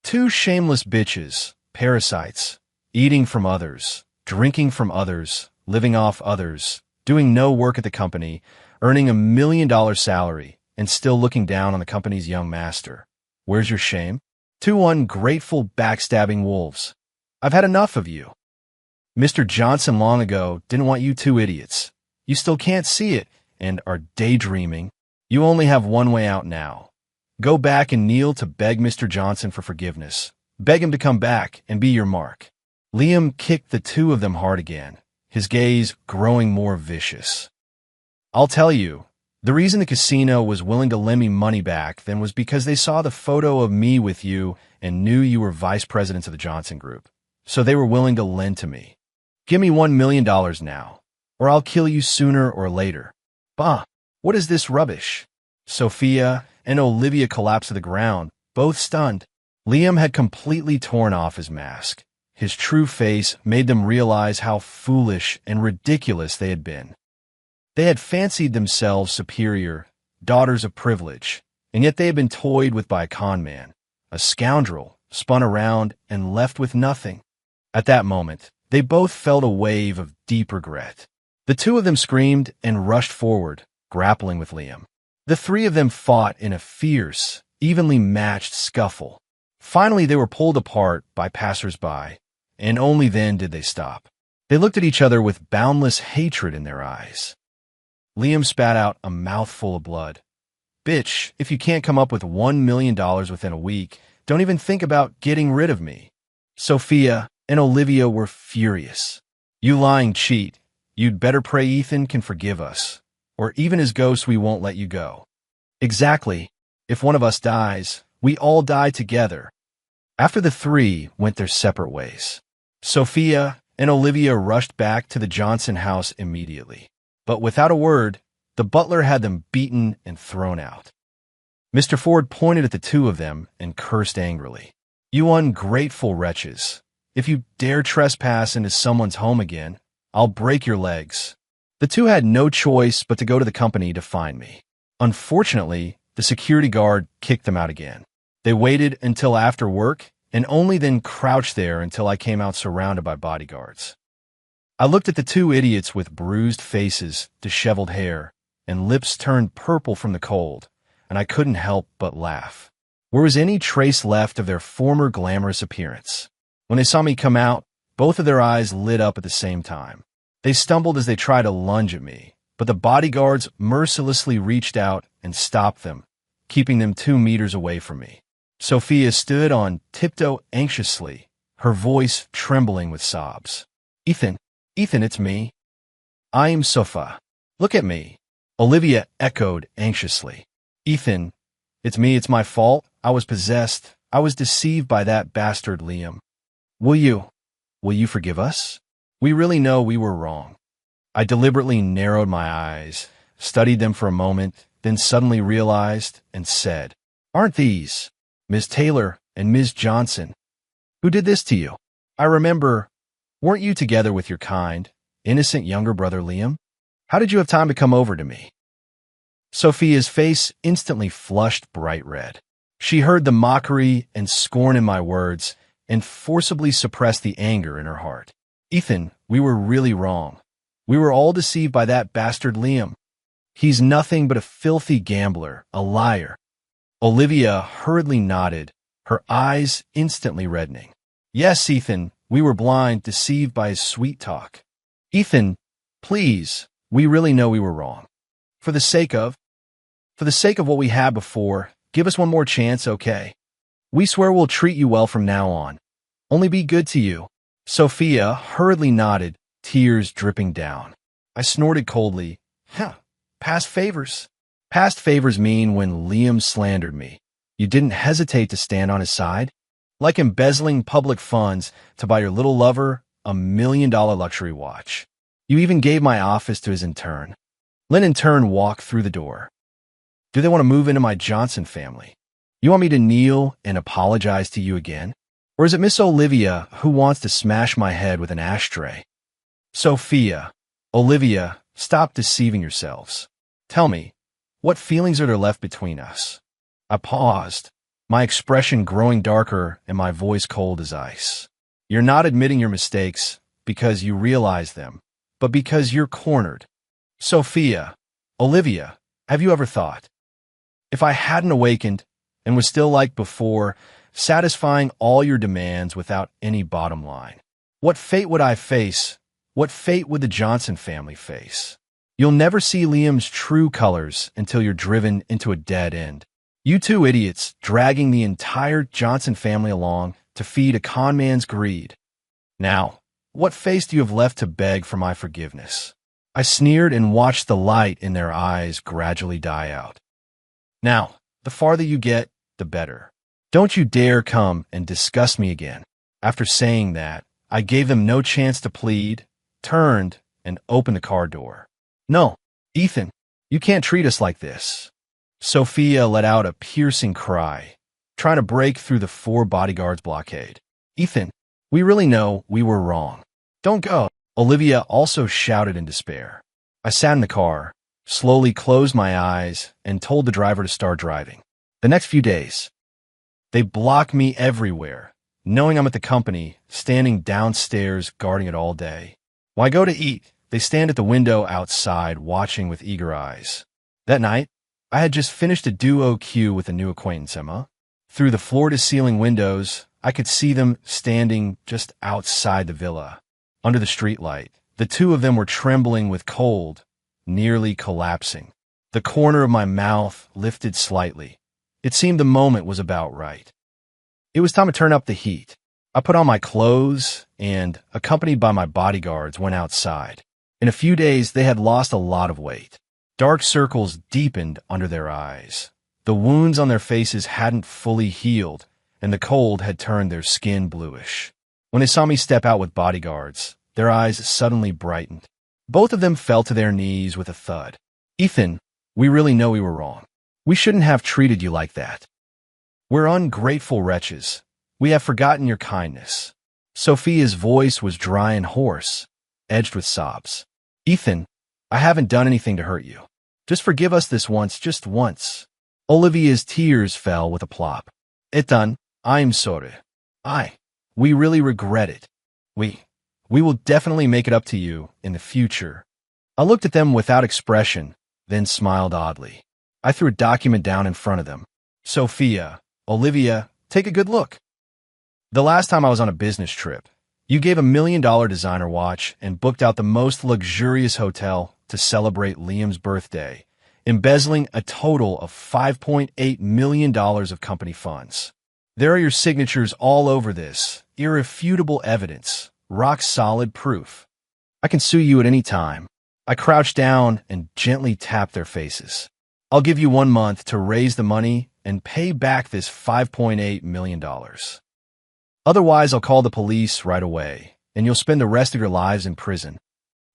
Speaker 1: Two shameless bitches, parasites, eating from others, drinking from others, living off others, doing no work at the company, earning $1 million salary, and still looking down on the company's young master. Where's your shame? Two ungrateful, backstabbing wolves. I've had enough of you. Mr. Johnson long ago didn't want you two idiots. You still can't see it and are daydreaming. You only have one way out now. Go back and kneel to beg Mr. Johnson for forgiveness. Beg him to come back and be your mark. Liam kicked the two of them hard again, his gaze growing more vicious. I'll tell you, the reason the casino was willing to lend me money back then was because they saw the photo of me with you and knew you were vice presidents of the Johnson Group. So they were willing to lend to me. Give me $1 million now, or I'll kill you sooner or later. Bah, what is this rubbish? Sophia and Olivia collapsed to the ground, both stunned. Liam had completely torn off his mask. His true face made them realize how foolish and ridiculous they had been. They had fancied themselves superior, daughters of privilege, and yet they had been toyed with by a con man, a scoundrel, spun around and left with nothing. At that moment, they both felt a wave of deep regret. The two of them screamed and rushed forward, grappling with Liam. The three of them fought in a fierce, evenly matched scuffle. Finally, they were pulled apart by passers-by, and only then did they stop. They looked at each other with boundless hatred in their eyes. Liam spat out a mouthful of blood. "Bitch, if you can't come up with $1 million within a week, don't even think about getting rid of me." Sophia and Olivia were furious. "You lying cheat. You'd better pray Ethan can forgive us, or even as ghosts we won't let you go." "Exactly. If one of us dies, we all die together." After the three went their separate ways, Sophia and Olivia rushed back to the Johnson house immediately. But without a word, the butler had them beaten and thrown out. Mr. Ford pointed at the two of them and cursed angrily. "You ungrateful wretches. If you dare trespass into someone's home again, I'll break your legs." The two had no choice but to go to the company to find me. Unfortunately, the security guard kicked them out again. They waited until after work and only then crouched there until I came out surrounded by bodyguards. I looked at the two idiots with bruised faces, disheveled hair, and lips turned purple from the cold, and I couldn't help but laugh. Where was any trace left of their former glamorous appearance? When they saw me come out, both of their eyes lit up at the same time. They stumbled as they tried to lunge at me, but the bodyguards mercilessly reached out and stopped them, keeping them 2 meters away from me. Sophia stood on tiptoe anxiously, her voice trembling with sobs. Ethan, it's me. I'm Sophia. Look at me." Olivia echoed anxiously. "Ethan, it's me, it's my fault. I was possessed. I was deceived by that bastard Liam. Will you forgive us? We really know we were wrong." I deliberately narrowed my eyes, studied them for a moment, then suddenly realized and said, "Aren't these Miss Taylor and Ms. Johnson? Who did this to you? I remember, weren't you together with your kind, innocent younger brother Liam? How did you have time to come over to me?" Sophia's face instantly flushed bright red. She heard the mockery and scorn in my words and forcibly suppressed the anger in her heart. "Ethan, we were really wrong. We were all deceived by that bastard Liam. He's nothing but a filthy gambler, a liar." Olivia hurriedly nodded, her eyes instantly reddening. "Yes, Ethan, we were blind, deceived by his sweet talk. Ethan, please, we really know we were wrong. For the sake of what we had before, give us one more chance, okay? We swear we'll treat you well from now on. Only be good to you." Sophia hurriedly nodded, tears dripping down. I snorted coldly. Past favors. Past favors mean when Liam slandered me, you didn't hesitate to stand on his side? Like embezzling public funds to buy your little lover a $1 million luxury watch. You even gave my office to his intern. Let an intern walk through the door. Do they want to move into my Johnson family? You want me to kneel and apologize to you again? Or is it Miss Olivia who wants to smash my head with an ashtray? Sophia, Olivia, stop deceiving yourselves. Tell me, what feelings are there left between us? I paused, my expression growing darker and my voice cold as ice. You're not admitting your mistakes because you realize them, but because you're cornered. Sophia, Olivia, have you ever thought, if I hadn't awakened and was still like before, satisfying all your demands without any bottom line, what fate would I face? What fate would the Johnson family face? You'll never see Liam's true colors until you're driven into a dead end. You two idiots dragging the entire Johnson family along to feed a con man's greed. Now, what face do you have left to beg for my forgiveness?" I sneered and watched the light in their eyes gradually die out. "Now, the farther you get, the better. Don't you dare come and discuss me again." After saying that, I gave them no chance to plead, turned, and opened the car door. "No, Ethan, you can't treat us like this." Sophia let out a piercing cry, trying to break through the 4 bodyguards' blockade. "Ethan, we really know we were wrong. Don't go." Olivia also shouted in despair. I sat in the car, slowly closed my eyes, and told the driver to start driving. The next few days, they block me everywhere, knowing I'm at the company, standing downstairs guarding it all day. When I go to eat, they stand at the window outside watching with eager eyes. That night, I had just finished a duo queue with a new acquaintance, Emma. Through the floor-to-ceiling windows, I could see them standing just outside the villa. Under the streetlight, the two of them were trembling with cold, nearly collapsing. The corner of my mouth lifted slightly. It seemed the moment was about right. It was time to turn up the heat. I put on my clothes and, accompanied by my bodyguards, went outside. In a few days, they had lost a lot of weight. Dark circles deepened under their eyes. The wounds on their faces hadn't fully healed, and the cold had turned their skin bluish. When they saw me step out with bodyguards, their eyes suddenly brightened. Both of them fell to their knees with a thud. "Ethan, we really know we were wrong. We shouldn't have treated you like that. We're ungrateful wretches. We have forgotten your kindness." Sophia's voice was dry and hoarse, edged with sobs. "Ethan, I haven't done anything to hurt you. Just forgive us this once, just once." Olivia's tears fell with a plop. "Ethan, I'm sorry. We really regret it. We will definitely make it up to you in the future." I looked at them without expression, then smiled oddly. I threw a document down in front of them. "Sophia, Olivia, take a good look. The last time I was on a business trip, you gave $1 million designer watch and booked out the most luxurious hotel to celebrate Liam's birthday, embezzling a total of $5.8 million of company funds. There are your signatures all over this, irrefutable evidence, rock-solid proof. I can sue you at any time." I crouched down and gently tapped their faces. "I'll give you 1 month to raise the money and pay back this $5.8 million. Otherwise, I'll call the police right away, and you'll spend the rest of your lives in prison.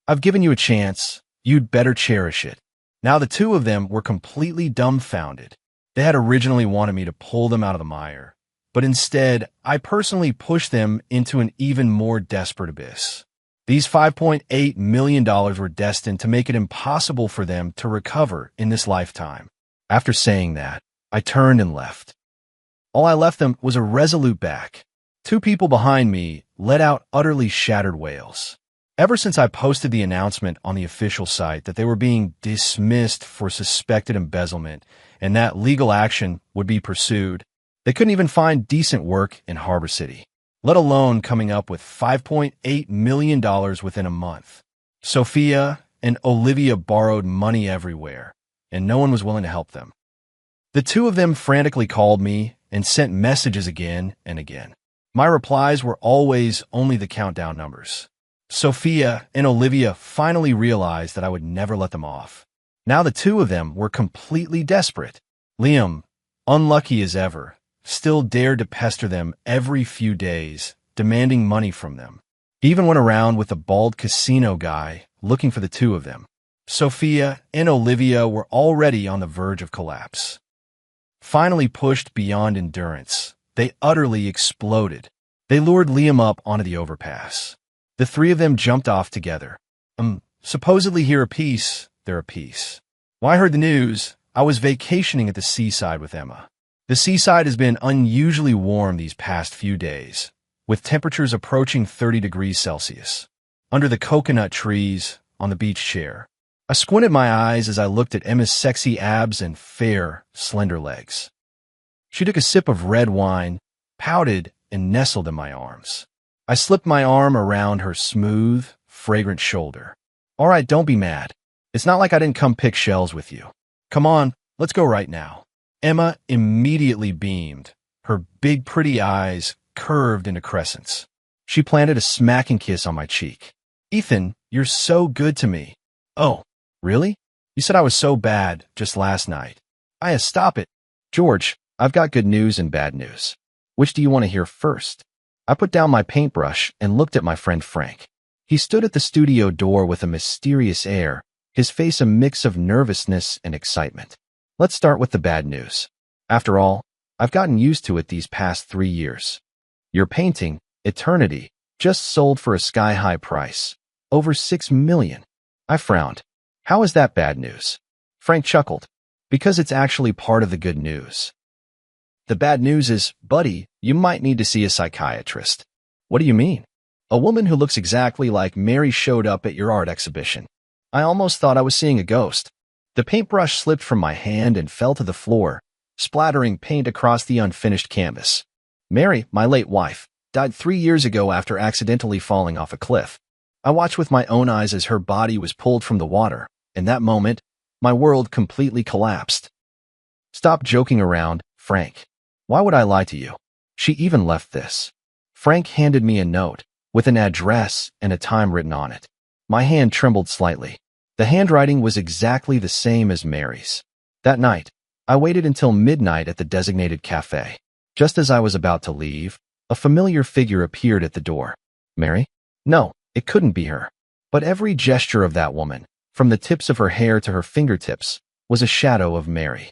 Speaker 1: I've given you a chance. You'd better cherish it." Now the two of them were completely dumbfounded. They had originally wanted me to pull them out of the mire, but instead, I personally pushed them into an even more desperate abyss. These $5.8 million were destined to make it impossible for them to recover in this lifetime. After saying that, I turned and left. All I left them was a resolute back. Two people behind me let out utterly shattered wails. Ever since I posted the announcement on the official site that they were being dismissed for suspected embezzlement and that legal action would be pursued, they couldn't even find decent work in Harbor City, let alone coming up with $5.8 million within a month. Sophia and Olivia borrowed money everywhere, and no one was willing to help them. The two of them frantically called me and sent messages again and again. My replies were always only the countdown numbers. Sophia and Olivia finally realized that I would never let them off. Now the two of them were completely desperate. Liam, unlucky as ever, still dared to pester them every few days, demanding money from them. He even went around with the bald casino guy looking for the two of them. Sophia and Olivia were already on the verge of collapse. Finally pushed beyond endurance, they utterly exploded. They lured Liam up onto the overpass. The three of them jumped off together. Supposedly here apiece, they're apiece. When I heard the news, I was vacationing at the seaside with Emma. The seaside has been unusually warm these past few days, with temperatures approaching 30 degrees Celsius. Under the coconut trees, on the beach chair, I squinted my eyes as I looked at Emma's sexy abs and fair, slender legs. She took a sip of red wine, pouted, and nestled in my arms. I slipped my arm around her smooth, fragrant shoulder. "All right, don't be mad. It's not like I didn't come pick shells with you. Come on, let's go right now." Emma immediately beamed, her big pretty eyes curved into crescents. She planted a smacking kiss on my cheek. "Ethan, you're so good to me." "Oh, really? You said I was so bad just last night." Stop it. "George, I've got good news and bad news. Which do you want to hear first?" I put down my paintbrush and looked at my friend Frank. He stood at the studio door with a mysterious air, his face a mix of nervousness and excitement. "Let's start with the bad news. After all, I've gotten used to it these past 3 years. Your painting, Eternity, just sold for a sky-high price, over $6 million. I frowned. How is that bad news? Frank chuckled. Because it's actually part of the good news. The bad news is, buddy, you might need to see a psychiatrist. What do you mean? A woman who looks exactly like Mary showed up at your art exhibition. I almost thought I was seeing a ghost. The paintbrush slipped from my hand and fell to the floor, splattering paint across the unfinished canvas. Mary, my late wife, died 3 years ago after accidentally falling off a cliff. I watched with my own eyes as her body was pulled from the water. In that moment, my world completely collapsed. Stop joking around, Frank. Why would I lie to you? She even left this. Frank handed me a note with an address and a time written on it. My hand trembled slightly. The handwriting was exactly the same as Mary's. That night, I waited until midnight at the designated cafe. Just as I was about to leave, a familiar figure appeared at the door. Mary? No, it couldn't be her. But every gesture of that woman, from the tips of her hair to her fingertips, was a shadow of Mary.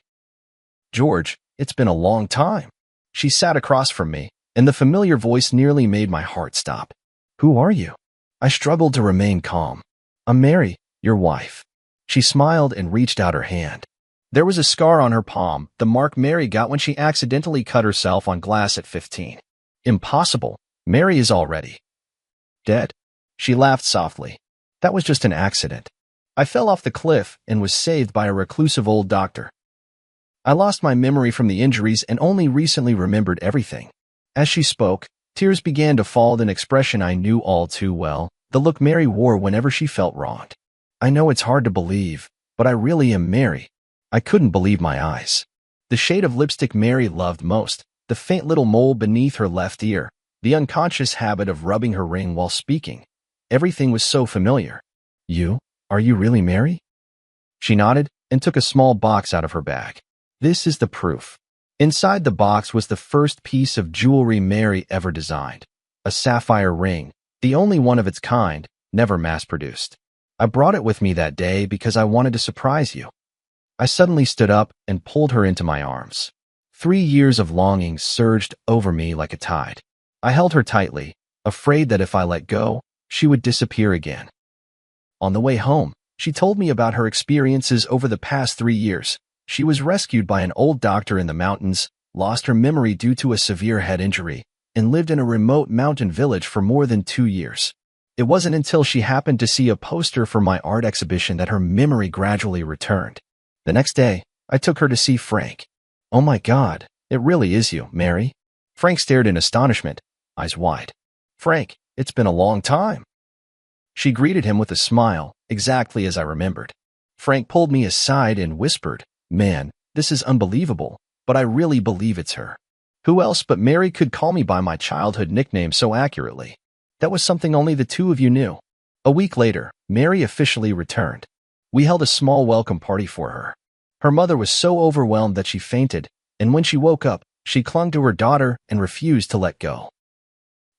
Speaker 1: George, it's been a long time. She sat across from me, and the familiar voice nearly made my heart stop. Who are you? I struggled to remain calm. I'm Mary, your wife. She smiled and reached out her hand. There was a scar on her palm, the mark Mary got when she accidentally cut herself on glass at 15. Impossible. Mary is already dead. She laughed softly. That was just an accident. I fell off the cliff and was saved by a reclusive old doctor. I lost my memory from the injuries and only recently remembered everything. As she spoke, tears began to fall, an expression I knew all too well, the look Mary wore whenever she felt wronged. I know it's hard to believe, but I really am Mary. I couldn't believe my eyes. The shade of lipstick Mary loved most, the faint little mole beneath her left ear, the unconscious habit of rubbing her ring while speaking. Everything was so familiar. You? Are you really Mary? She nodded and took a small box out of her bag. This is the proof. Inside the box was the first piece of jewelry Mary ever designed. A sapphire ring, the only one of its kind, never mass-produced. I brought it with me that day because I wanted to surprise you. I suddenly stood up and pulled her into my arms. 3 years of longing surged over me like a tide. I held her tightly, afraid that if I let go, she would disappear again. On the way home, she told me about her experiences over the past 3 years. She was rescued by an old doctor in the mountains, lost her memory due to a severe head injury, and lived in a remote mountain village for more than 2 years. It wasn't until she happened to see a poster for my art exhibition that her memory gradually returned. The next day, I took her to see Frank. Oh my God, it really is you, Mary. Frank stared in astonishment, eyes wide. Frank, it's been a long time. She greeted him with a smile, exactly as I remembered. Frank pulled me aside and whispered, Man, this is unbelievable, but I really believe it's her. Who else but Mary could call me by my childhood nickname so accurately? That was something only the two of you knew. A week later, Mary officially returned. We held a small welcome party for her. Her mother was so overwhelmed that she fainted, and when she woke up, she clung to her daughter and refused to let go.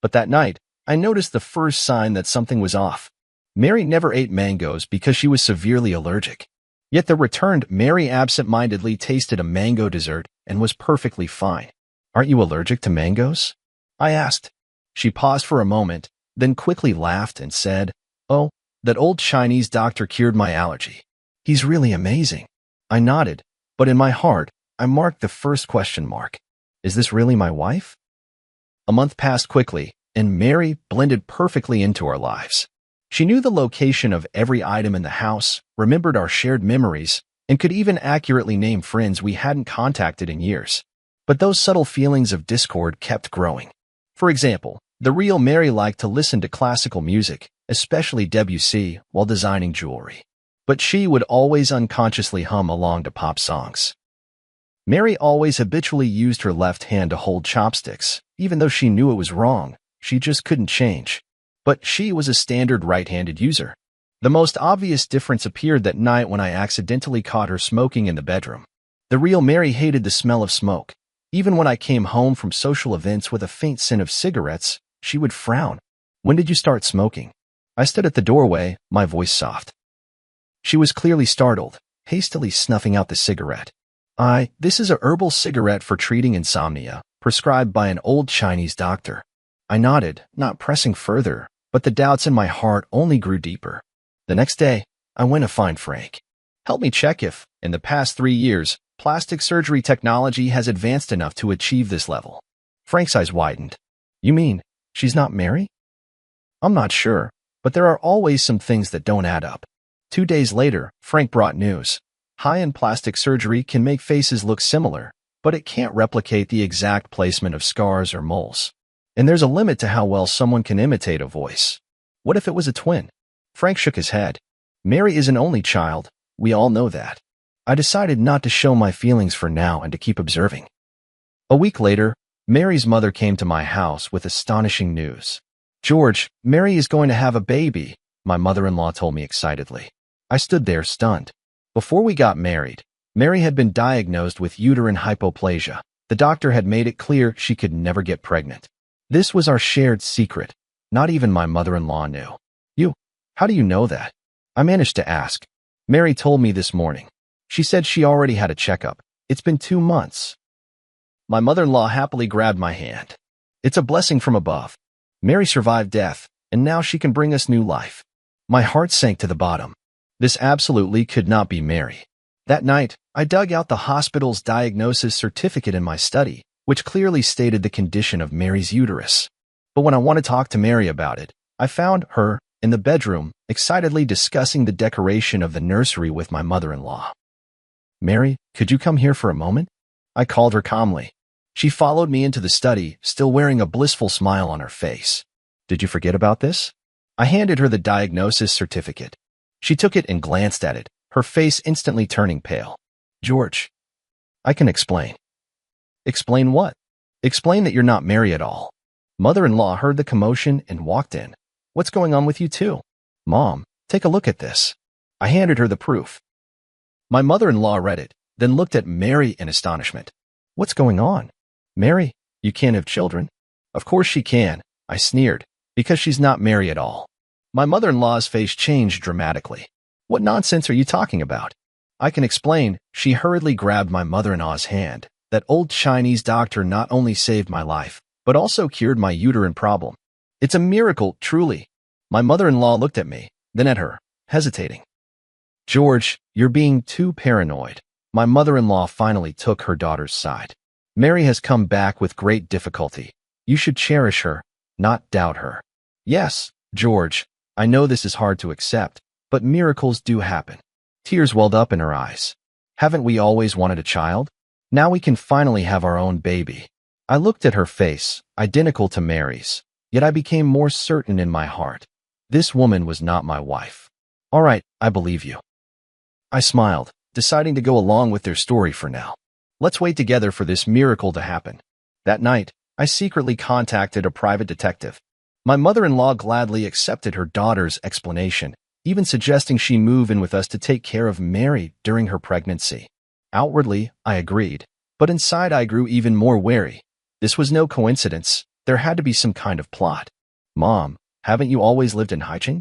Speaker 1: But that night, I noticed the first sign that something was off. Mary never ate mangoes because she was severely allergic. Yet the returned Mary absent-mindedly tasted a mango dessert and was perfectly fine. Aren't you allergic to mangoes? I asked. She paused for a moment, then quickly laughed and said, Oh, that old Chinese doctor cured my allergy. He's really amazing. I nodded, but in my heart, I marked the first question mark. Is this really my wife? A month passed quickly, and Mary blended perfectly into our lives. She knew the location of every item in the house, remembered our shared memories, and could even accurately name friends we hadn't contacted in years. But those subtle feelings of discord kept growing. For example, the real Mary liked to listen to classical music, especially Debussy, while designing jewelry. But she would always unconsciously hum along to pop songs. Mary always habitually used her left hand to hold chopsticks, even though she knew it was wrong. She just couldn't change. But she was a standard right-handed user. The most obvious difference appeared that night when I accidentally caught her smoking in the bedroom. The real Mary hated the smell of smoke. Even when I came home from social events with a faint scent of cigarettes, she would frown. When did you start smoking? I stood at the doorway, my voice soft. She was clearly startled, hastily snuffing out the cigarette. This is a herbal cigarette for treating insomnia, prescribed by an old Chinese doctor. I nodded, not pressing further, but the doubts in my heart only grew deeper. The next day, I went to find Frank. Help me check if, in the past 3 years, plastic surgery technology has advanced enough to achieve this level. Frank's eyes widened. You mean, she's not Mary? I'm not sure, but there are always some things that don't add up. 2 days later, Frank brought news. High-end plastic surgery can make faces look similar, but it can't replicate the exact placement of scars or moles. And there's a limit to how well someone can imitate a voice. What if it was a twin? Frank shook his head. Mary is an only child. We all know that. I decided not to show my feelings for now and to keep observing. A week later, Mary's mother came to my house with astonishing news. George, Mary is going to have a baby, my mother-in-law told me excitedly. I stood there stunned. Before we got married, Mary had been diagnosed with uterine hypoplasia. The doctor had made it clear she could never get pregnant. This was our shared secret. Not even my mother-in-law knew. How do you know that? I managed to ask. Mary told me this morning. She said she already had a checkup. It's been 2 months. My mother-in-law happily grabbed my hand. It's a blessing from above. Mary survived death, and now she can bring us new life. My heart sank to the bottom. This absolutely could not be Mary. That night, I dug out the hospital's diagnosis certificate in my study, which clearly stated the condition of Mary's uterus. But when I wanted to talk to Mary about it, I found her in the bedroom, excitedly discussing the decoration of the nursery with my mother-in-law. Mary, could you come here for a moment? I called her calmly. She followed me into the study, still wearing a blissful smile on her face. Did you forget about this? I handed her the diagnosis certificate. She took it and glanced at it, her face instantly turning pale. George, I can explain. Explain what? Explain that you're not Mary at all. Mother-in-law heard the commotion and walked in. What's going on with you two? Mom, take a look at this. I handed her the proof. My mother-in-law read it, then looked at Mary in astonishment. What's going on? Mary, you can't have children. Of course she can, I sneered, because she's not Mary at all. My mother-in-law's face changed dramatically. What nonsense are you talking about? I can explain. She hurriedly grabbed my mother-in-law's hand. That old Chinese doctor not only saved my life, but also cured my uterine problem. It's a miracle, truly. My mother-in-law looked at me, then at her, hesitating. George, you're being too paranoid. My mother-in-law finally took her daughter's side. Mary has come back with great difficulty. You should cherish her, not doubt her. Yes, George, I know this is hard to accept, but miracles do happen. Tears welled up in her eyes. Haven't we always wanted a child? Now we can finally have our own baby. I looked at her face, identical to Mary's. Yet I became more certain in my heart. This woman was not my wife. All right, I believe you. I smiled, deciding to go along with their story for now. Let's wait together for this miracle to happen. That night, I secretly contacted a private detective. My mother-in-law gladly accepted her daughter's explanation, even suggesting she move in with us to take care of Mary during her pregnancy. Outwardly, I agreed, but inside I grew even more wary. This was no coincidence. There had to be some kind of plot. Mom, haven't you always lived in Haicheng?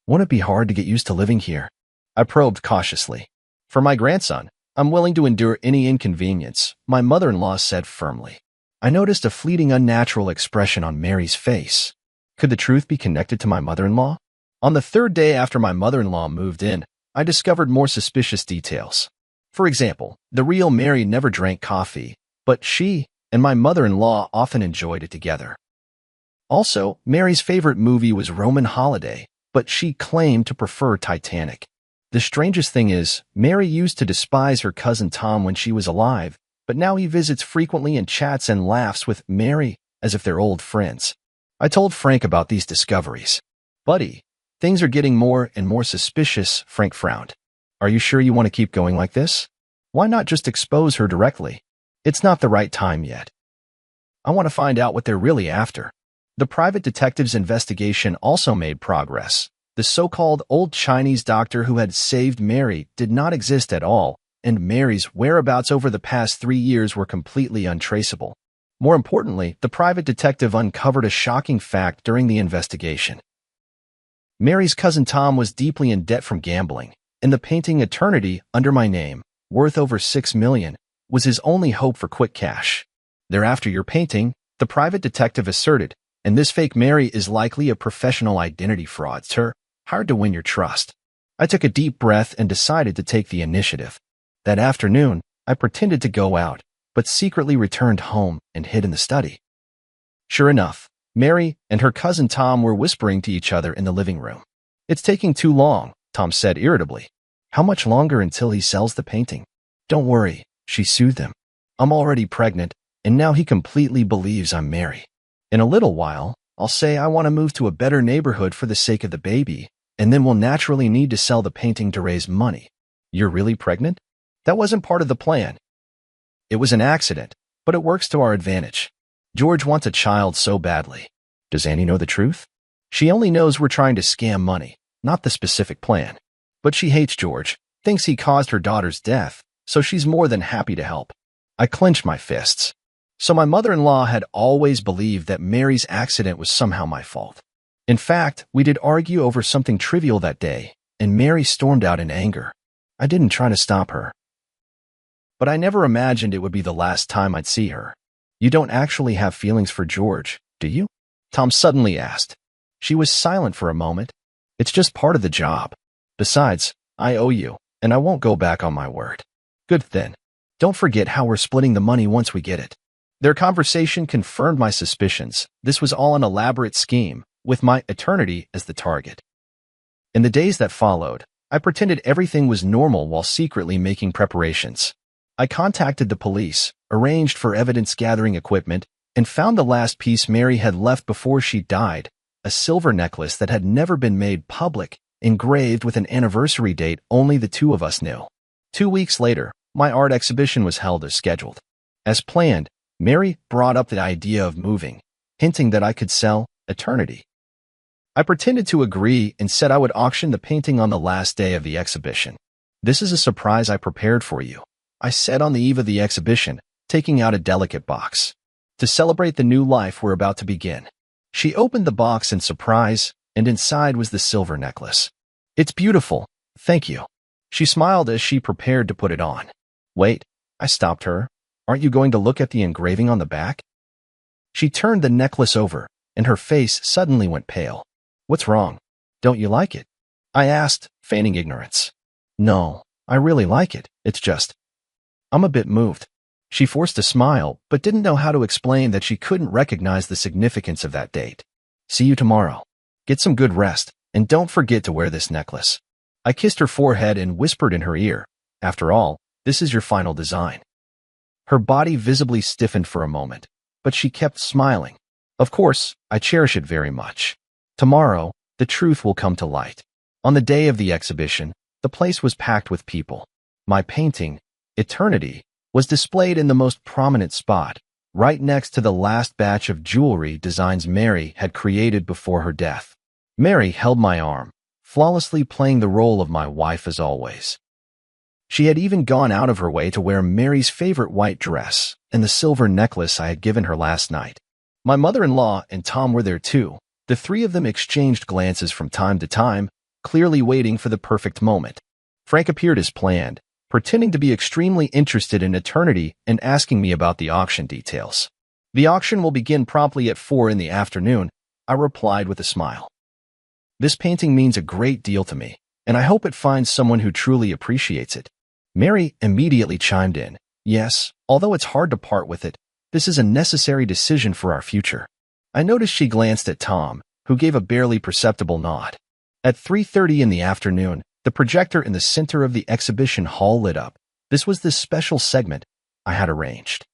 Speaker 1: Won't it be hard to get used to living here? I probed cautiously. For my grandson, I'm willing to endure any inconvenience, my mother-in-law said firmly. I noticed a fleeting unnatural expression on Mary's face. Could the truth be connected to my mother-in-law? On the 3rd day after my mother-in-law moved in, I discovered more suspicious details. For example, the real Mary never drank coffee, but she and my mother-in-law often enjoyed it together. Also, Mary's favorite movie was Roman Holiday, but she claimed to prefer Titanic. The strangest thing is, Mary used to despise her cousin Tom when she was alive, but now he visits frequently and chats and laughs with Mary as if they're old friends. I told Frank about these discoveries. Buddy, things are getting more and more suspicious, Frank frowned. Are you sure you want to keep going like this? Why not just expose her directly? It's not the right time yet. I want to find out what they're really after. The private detective's investigation also made progress. The so-called old Chinese doctor who had saved Mary did not exist at all, and Mary's whereabouts over the past 3 years were completely untraceable. More importantly, the private detective uncovered a shocking fact during the investigation. Mary's cousin Tom was deeply in debt from gambling, and the painting Eternity under my name, worth over $6 million, was his only hope for quick cash. Thereafter your painting, the private detective asserted, and this fake Mary is likely a professional identity fraudster, hired to win your trust. I took a deep breath and decided to take the initiative. That afternoon, I pretended to go out, but secretly returned home and hid in the study. Sure enough, Mary and her cousin Tom were whispering to each other in the living room. "It's taking too long," Tom said irritably. "How much longer until he sells the painting?" "Don't worry," she soothed him. "I'm already pregnant, and now he completely believes I'm Mary. In a little while, I'll say I want to move to a better neighborhood for the sake of the baby, and then we'll naturally need to sell the painting to raise money." "You're really pregnant?" "That wasn't part of the plan. It was an accident, but it works to our advantage. George wants a child so badly." "Does Annie know the truth?" "She only knows we're trying to scam money, not the specific plan. But she hates George, thinks he caused her daughter's death, so she's more than happy to help." I clenched my fists. So my mother-in-law had always believed that Mary's accident was somehow my fault. In fact, we did argue over something trivial that day, and Mary stormed out in anger. I didn't try to stop her. But I never imagined it would be the last time I'd see her. "You don't actually have feelings for George, do you?" Tom suddenly asked. She was silent for a moment. "It's just part of the job. Besides, I owe you, and I won't go back on my word." "Good then. Don't forget how we're splitting the money once we get it." Their conversation confirmed my suspicions. This was all an elaborate scheme, with my eternity as the target. In the days that followed, I pretended everything was normal while secretly making preparations. I contacted the police, arranged for evidence-gathering equipment, and found the last piece Mary had left before she died, a silver necklace that had never been made public, engraved with an anniversary date only the two of us knew. 2 weeks later, my art exhibition was held as scheduled. As planned, Mary brought up the idea of moving, hinting that I could sell eternity. I pretended to agree and said I would auction the painting on the last day of the exhibition. "This is a surprise I prepared for you," I said on the eve of the exhibition, taking out a delicate box. "To celebrate the new life we're about to begin." She opened the box in surprise, and inside was the silver necklace. "It's beautiful, thank you." She smiled as she prepared to put it on. "Wait," I stopped her. "Aren't you going to look at the engraving on the back?" She turned the necklace over, and her face suddenly went pale. "What's wrong? Don't you like it?" I asked, feigning ignorance. "No, I really like it. It's just, I'm a bit moved." She forced a smile, but didn't know how to explain that she couldn't recognize the significance of that date. "See you tomorrow. Get some good rest, and don't forget to wear this necklace." I kissed her forehead and whispered in her ear, "After all, this is your final design." Her body visibly stiffened for a moment, but she kept smiling. "Of course, I cherish it very much. Tomorrow, the truth will come to light." On the day of the exhibition, the place was packed with people. My painting, Eternity, was displayed in the most prominent spot, right next to the last batch of jewelry designs Mary had created before her death. Mary held my arm, flawlessly playing the role of my wife as always. She had even gone out of her way to wear Mary's favorite white dress and the silver necklace I had given her last night. My mother-in-law and Tom were there too. The three of them exchanged glances from time to time, clearly waiting for the perfect moment. Frank appeared as planned, pretending to be extremely interested in Eternity and asking me about the auction details. "The auction will begin promptly at 4 in the afternoon, I replied with a smile. "This painting means a great deal to me, and I hope it finds someone who truly appreciates it." Mary immediately chimed in. "Yes, although it's hard to part with it, this is a necessary decision for our future." I noticed she glanced at Tom, who gave a barely perceptible nod. At 3:30 in the afternoon, the projector in the center of the exhibition hall lit up. This was the special segment I had arranged.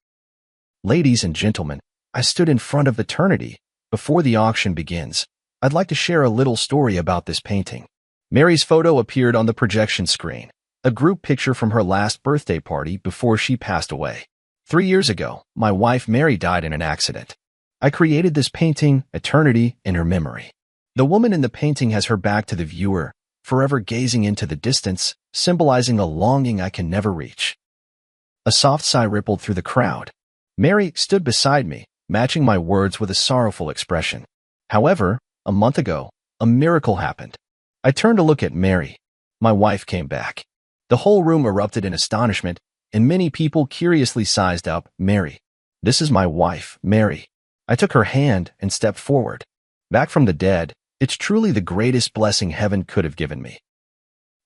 Speaker 1: "Ladies and gentlemen, I stood in front of Eternity. Before the auction begins, I'd like to share a little story about this painting." Mary's photo appeared on the projection screen, a group picture from her last birthday party before she passed away. 3 years ago, my wife Mary died in an accident. I created this painting, Eternity, in her memory. The woman in the painting has her back to the viewer, forever gazing into the distance, symbolizing a longing I can never reach. A soft sigh rippled through the crowd. Mary stood beside me, matching my words with a sorrowful expression. However, a month ago, a miracle happened. I turned to look at Mary. My wife came back. The whole room erupted in astonishment, and many people curiously sized up Mary. "This is my wife, Mary." I took her hand and stepped forward. Back from the dead, it's truly the greatest blessing heaven could have given me.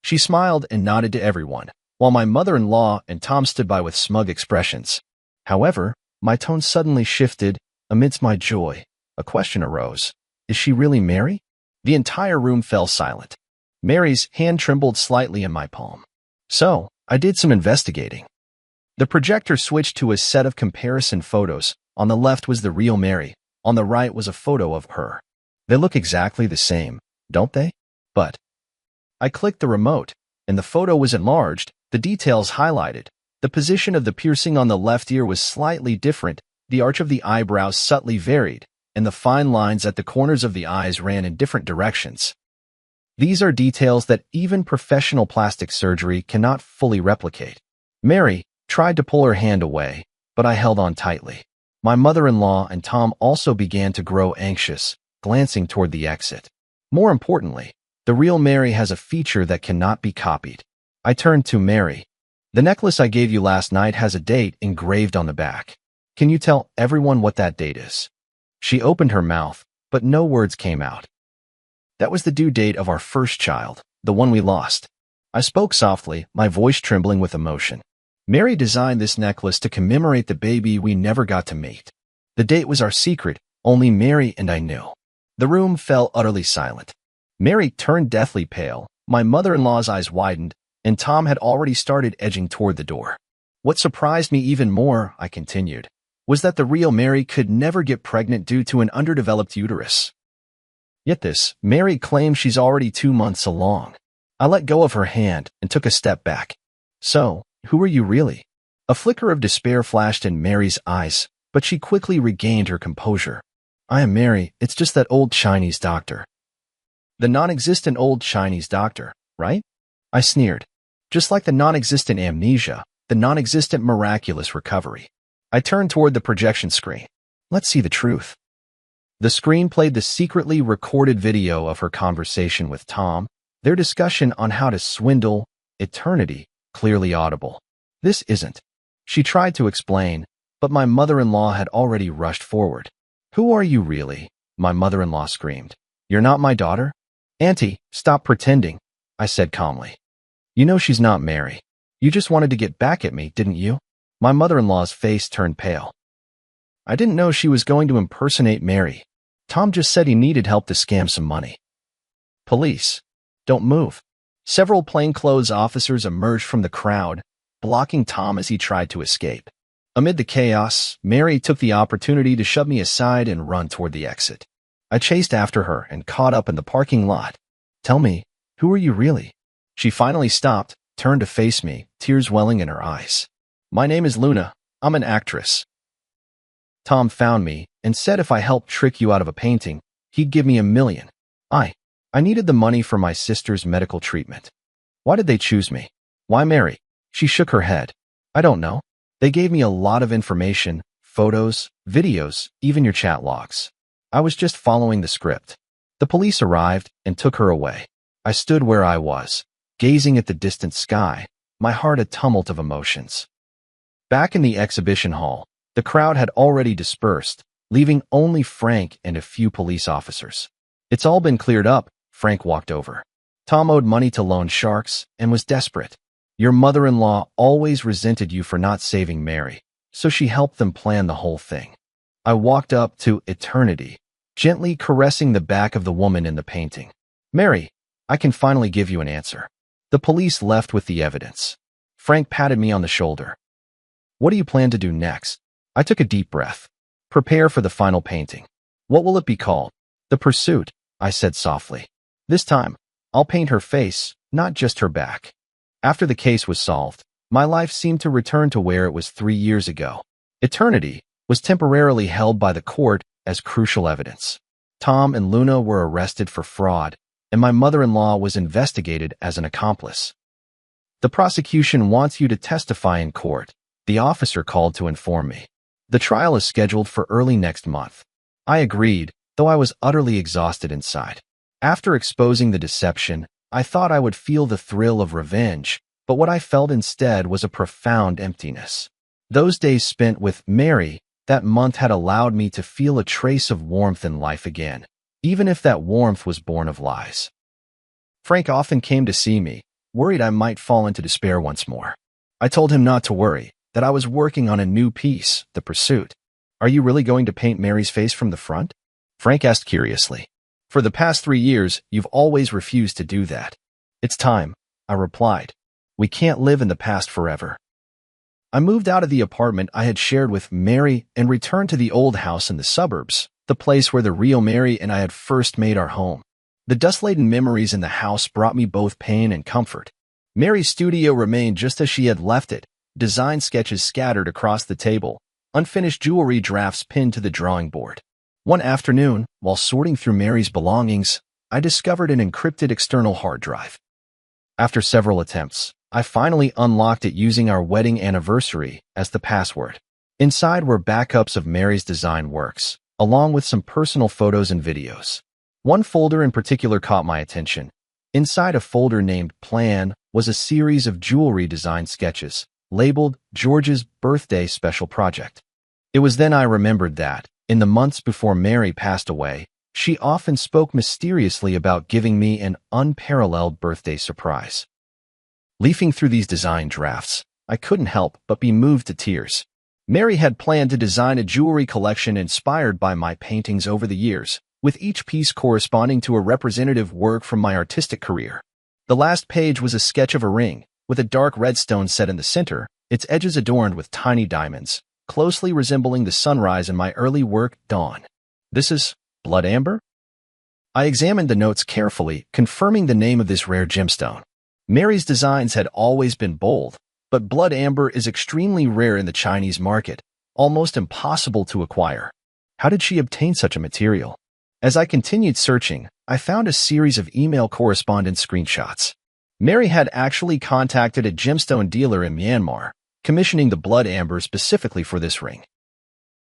Speaker 1: She smiled and nodded to everyone, while my mother-in-law and Tom stood by with smug expressions. However, my tone suddenly shifted. Amidst my joy, a question arose. Is she really Mary? The entire room fell silent. Mary's hand trembled slightly in my palm. So, I did some investigating. The projector switched to a set of comparison photos. On the left was the real Mary. On the right was a photo of her. They look exactly the same, don't they? But I clicked the remote, and the photo was enlarged, the details highlighted. The position of the piercing on the left ear was slightly different, the arch of the eyebrows subtly varied, and the fine lines at the corners of the eyes ran in different directions. These are details that even professional plastic surgery cannot fully replicate. Mary tried to pull her hand away, but I held on tightly. My mother-in-law and Tom also began to grow anxious, glancing toward the exit. More importantly, the real Mary has a feature that cannot be copied. I turned to Mary. The necklace I gave you last night has a date engraved on the back. Can you tell everyone what that date is? She opened her mouth, but no words came out. That was the due date of our first child, the one we lost. I spoke softly, my voice trembling with emotion. Mary designed this necklace to commemorate the baby we never got to meet. The date was our secret, only Mary and I knew. The room fell utterly silent. Mary turned deathly pale, my mother-in-law's eyes widened, and Tom had already started edging toward the door. What surprised me even more, I continued, was that the real Mary could never get pregnant due to an underdeveloped uterus. Yet this, Mary claims she's already 2 months along. I let go of her hand and took a step back. So, who are you really? A flicker of despair flashed in Mary's eyes, but she quickly regained her composure. I am Mary, it's just that old Chinese doctor. The non-existent old Chinese doctor, right? I sneered. Just like the non-existent amnesia, the non-existent miraculous recovery. I turned toward the projection screen. Let's see the truth. The screen played the secretly recorded video of her conversation with Tom, their discussion on how to swindle eternity, clearly audible. This isn't. She tried to explain, but my mother-in-law had already rushed forward. Who are you really? My mother-in-law screamed. You're not my daughter? Auntie, stop pretending, I said calmly. You know she's not Mary. You just wanted to get back at me, didn't you? My mother-in-law's face turned pale. I didn't know she was going to impersonate Mary. Tom just said he needed help to scam some money. Police. Don't move. Several plainclothes officers emerged from the crowd, blocking Tom as he tried to escape. Amid the chaos, Mary took the opportunity to shove me aside and run toward the exit. I chased after her and caught up in the parking lot. Tell me, who are you really? She finally stopped, turned to face me, tears welling in her eyes. My name is Luna. I'm an actress. Tom found me and said if I helped trick you out of a painting, he'd give me $1 million. I needed the money for my sister's medical treatment. Why did they choose me? Why Mary? She shook her head. I don't know. They gave me a lot of information, photos, videos, even your chat logs. I was just following the script. The police arrived and took her away. I stood where I was, gazing at the distant sky, my heart a tumult of emotions. Back in the exhibition hall, the crowd had already dispersed, leaving only Frank and a few police officers. It's all been cleared up, Frank walked over. Tom owed money to loan sharks and was desperate. Your mother-in-law always resented you for not saving Mary, so she helped them plan the whole thing. I walked up to eternity, gently caressing the back of the woman in the painting. Mary, I can finally give you an answer. The police left with the evidence. Frank patted me on the shoulder. What do you plan to do next? I took a deep breath. Prepare for the final painting. What will it be called? The Pursuit, I said softly. This time, I'll paint her face, not just her back. After the case was solved, my life seemed to return to where it was 3 years ago. Eternity was temporarily held by the court as crucial evidence. Tom and Luna were arrested for fraud, and my mother-in-law was investigated as an accomplice. The prosecution wants you to testify in court, the officer called to inform me. The trial is scheduled for early next month. I agreed, though I was utterly exhausted inside. After exposing the deception, I thought I would feel the thrill of revenge, but what I felt instead was a profound emptiness. Those days spent with Mary that month had allowed me to feel a trace of warmth in life again, even if that warmth was born of lies. Frank often came to see me, worried I might fall into despair once more. I told him not to worry, that I was working on a new piece, The Pursuit. Are you really going to paint Mary's face from the front? Frank asked curiously. For the past 3 years, you've always refused to do that. It's time, I replied. We can't live in the past forever. I moved out of the apartment I had shared with Mary and returned to the old house in the suburbs, the place where the real Mary and I had first made our home. The dust-laden memories in the house brought me both pain and comfort. Mary's studio remained just as she had left it, design sketches scattered across the table, unfinished jewelry drafts pinned to the drawing board. One afternoon, while sorting through Mary's belongings, I discovered an encrypted external hard drive. After several attempts, I finally unlocked it using our wedding anniversary as the password. Inside were backups of Mary's design works, along with some personal photos and videos. One folder in particular caught my attention. Inside a folder named Plan was a series of jewelry design sketches, labeled George's Birthday Special Project. It was then I remembered that, in the months before Mary passed away, she often spoke mysteriously about giving me an unparalleled birthday surprise. Leafing through these design drafts, I couldn't help but be moved to tears. Mary had planned to design a jewelry collection inspired by my paintings over the years, with each piece corresponding to a representative work from my artistic career. The last page was a sketch of a ring, with a dark red stone set in the center, its edges adorned with tiny diamonds, closely resembling the sunrise in my early work, Dawn. This is blood amber? I examined the notes carefully, confirming the name of this rare gemstone. Mary's designs had always been bold, but blood amber is extremely rare in the Chinese market, almost impossible to acquire. How did she obtain such a material? As I continued searching, I found a series of email correspondence screenshots. Mary had actually contacted a gemstone dealer in Myanmar, commissioning the blood amber specifically for this ring.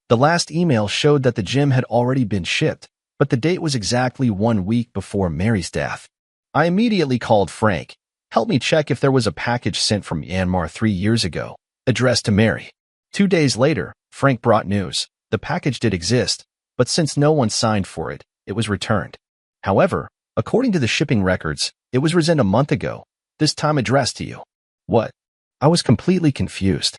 Speaker 1: The last email showed that the gem had already been shipped, but the date was exactly 1 week before Mary's death. I immediately called Frank. Help me check if there was a package sent from Myanmar 3 years ago, addressed to Mary. 2 days later, Frank brought news. The package did exist, but since no one signed for it, it was returned. However, according to the shipping records, it was resent a month ago, this time addressed to you. What? I was completely confused.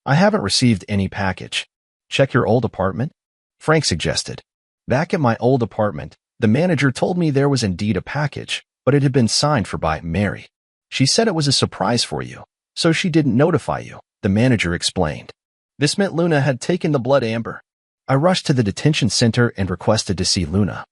Speaker 1: I haven't received any package. Check your old apartment? Frank suggested. Back at my old apartment, the manager told me there was indeed a package, but it had been signed for by Mary. She said it was a surprise for you, so she didn't notify you, the manager explained. This meant Luna had taken the blood amber. I rushed to the detention center and requested to see Luna.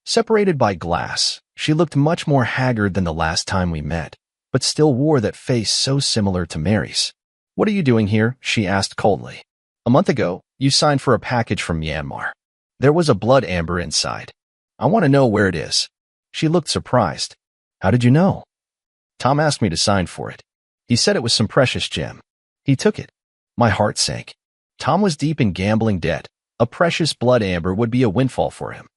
Speaker 1: Separated by glass, she looked much more haggard than the last time we met, but still wore that face so similar to Mary's. What are you doing here? She asked coldly. A month ago, you signed for a package from Myanmar. There was a blood amber inside. I want to know where it is. She looked surprised. How did you know? Tom asked me to sign for it. He said it was some precious gem. He took it. My heart sank. Tom was deep in gambling debt. A precious blood amber would be a windfall for him.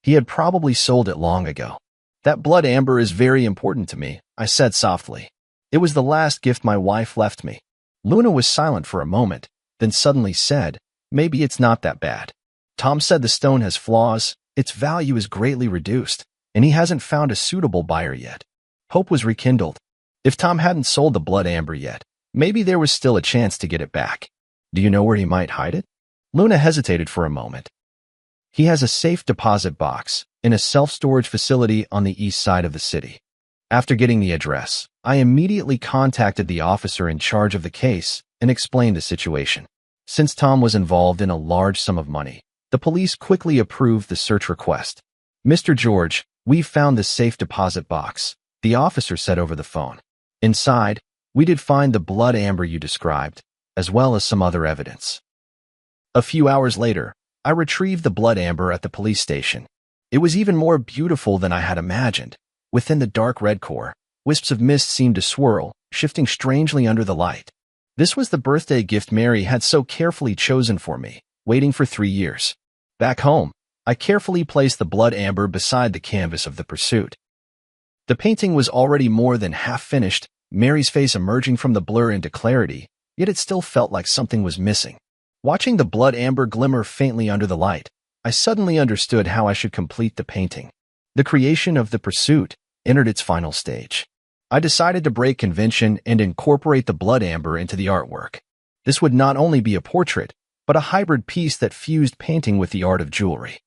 Speaker 1: He had probably sold it long ago. That blood amber is very important to me, I said softly. It was the last gift my wife left me. Luna was silent for a moment, then suddenly said, maybe it's not that bad. Tom said the stone has flaws, its value is greatly reduced, and he hasn't found a suitable buyer yet. Hope was rekindled. If Tom hadn't sold the blood amber yet, maybe there was still a chance to get it back. Do you know where he might hide it? Luna hesitated for a moment. He has a safe deposit box in a self-storage facility on the east side of the city. After getting the address, I immediately contacted the officer in charge of the case and explained the situation. Since Tom was involved in a large sum of money, the police quickly approved the search request. Mr. George, we've found the safe deposit box, the officer said over the phone. Inside, we did find the blood amber you described, as well as some other evidence. A few hours later, I retrieved the blood amber at the police station. It was even more beautiful than I had imagined. Within the dark red core, wisps of mist seemed to swirl, shifting strangely under the light. This was the birthday gift Mary had so carefully chosen for me, waiting for 3 years. Back home, I carefully placed the blood amber beside the canvas of The Pursuit. The painting was already more than half finished, Mary's face emerging from the blur into clarity, yet it still felt like something was missing. Watching the blood amber glimmer faintly under the light, I suddenly understood how I should complete the painting. The creation of The Pursuit entered its final stage. I decided to break convention and incorporate the blood amber into the artwork. This would not only be a portrait, but a hybrid piece that fused painting with the art of jewelry.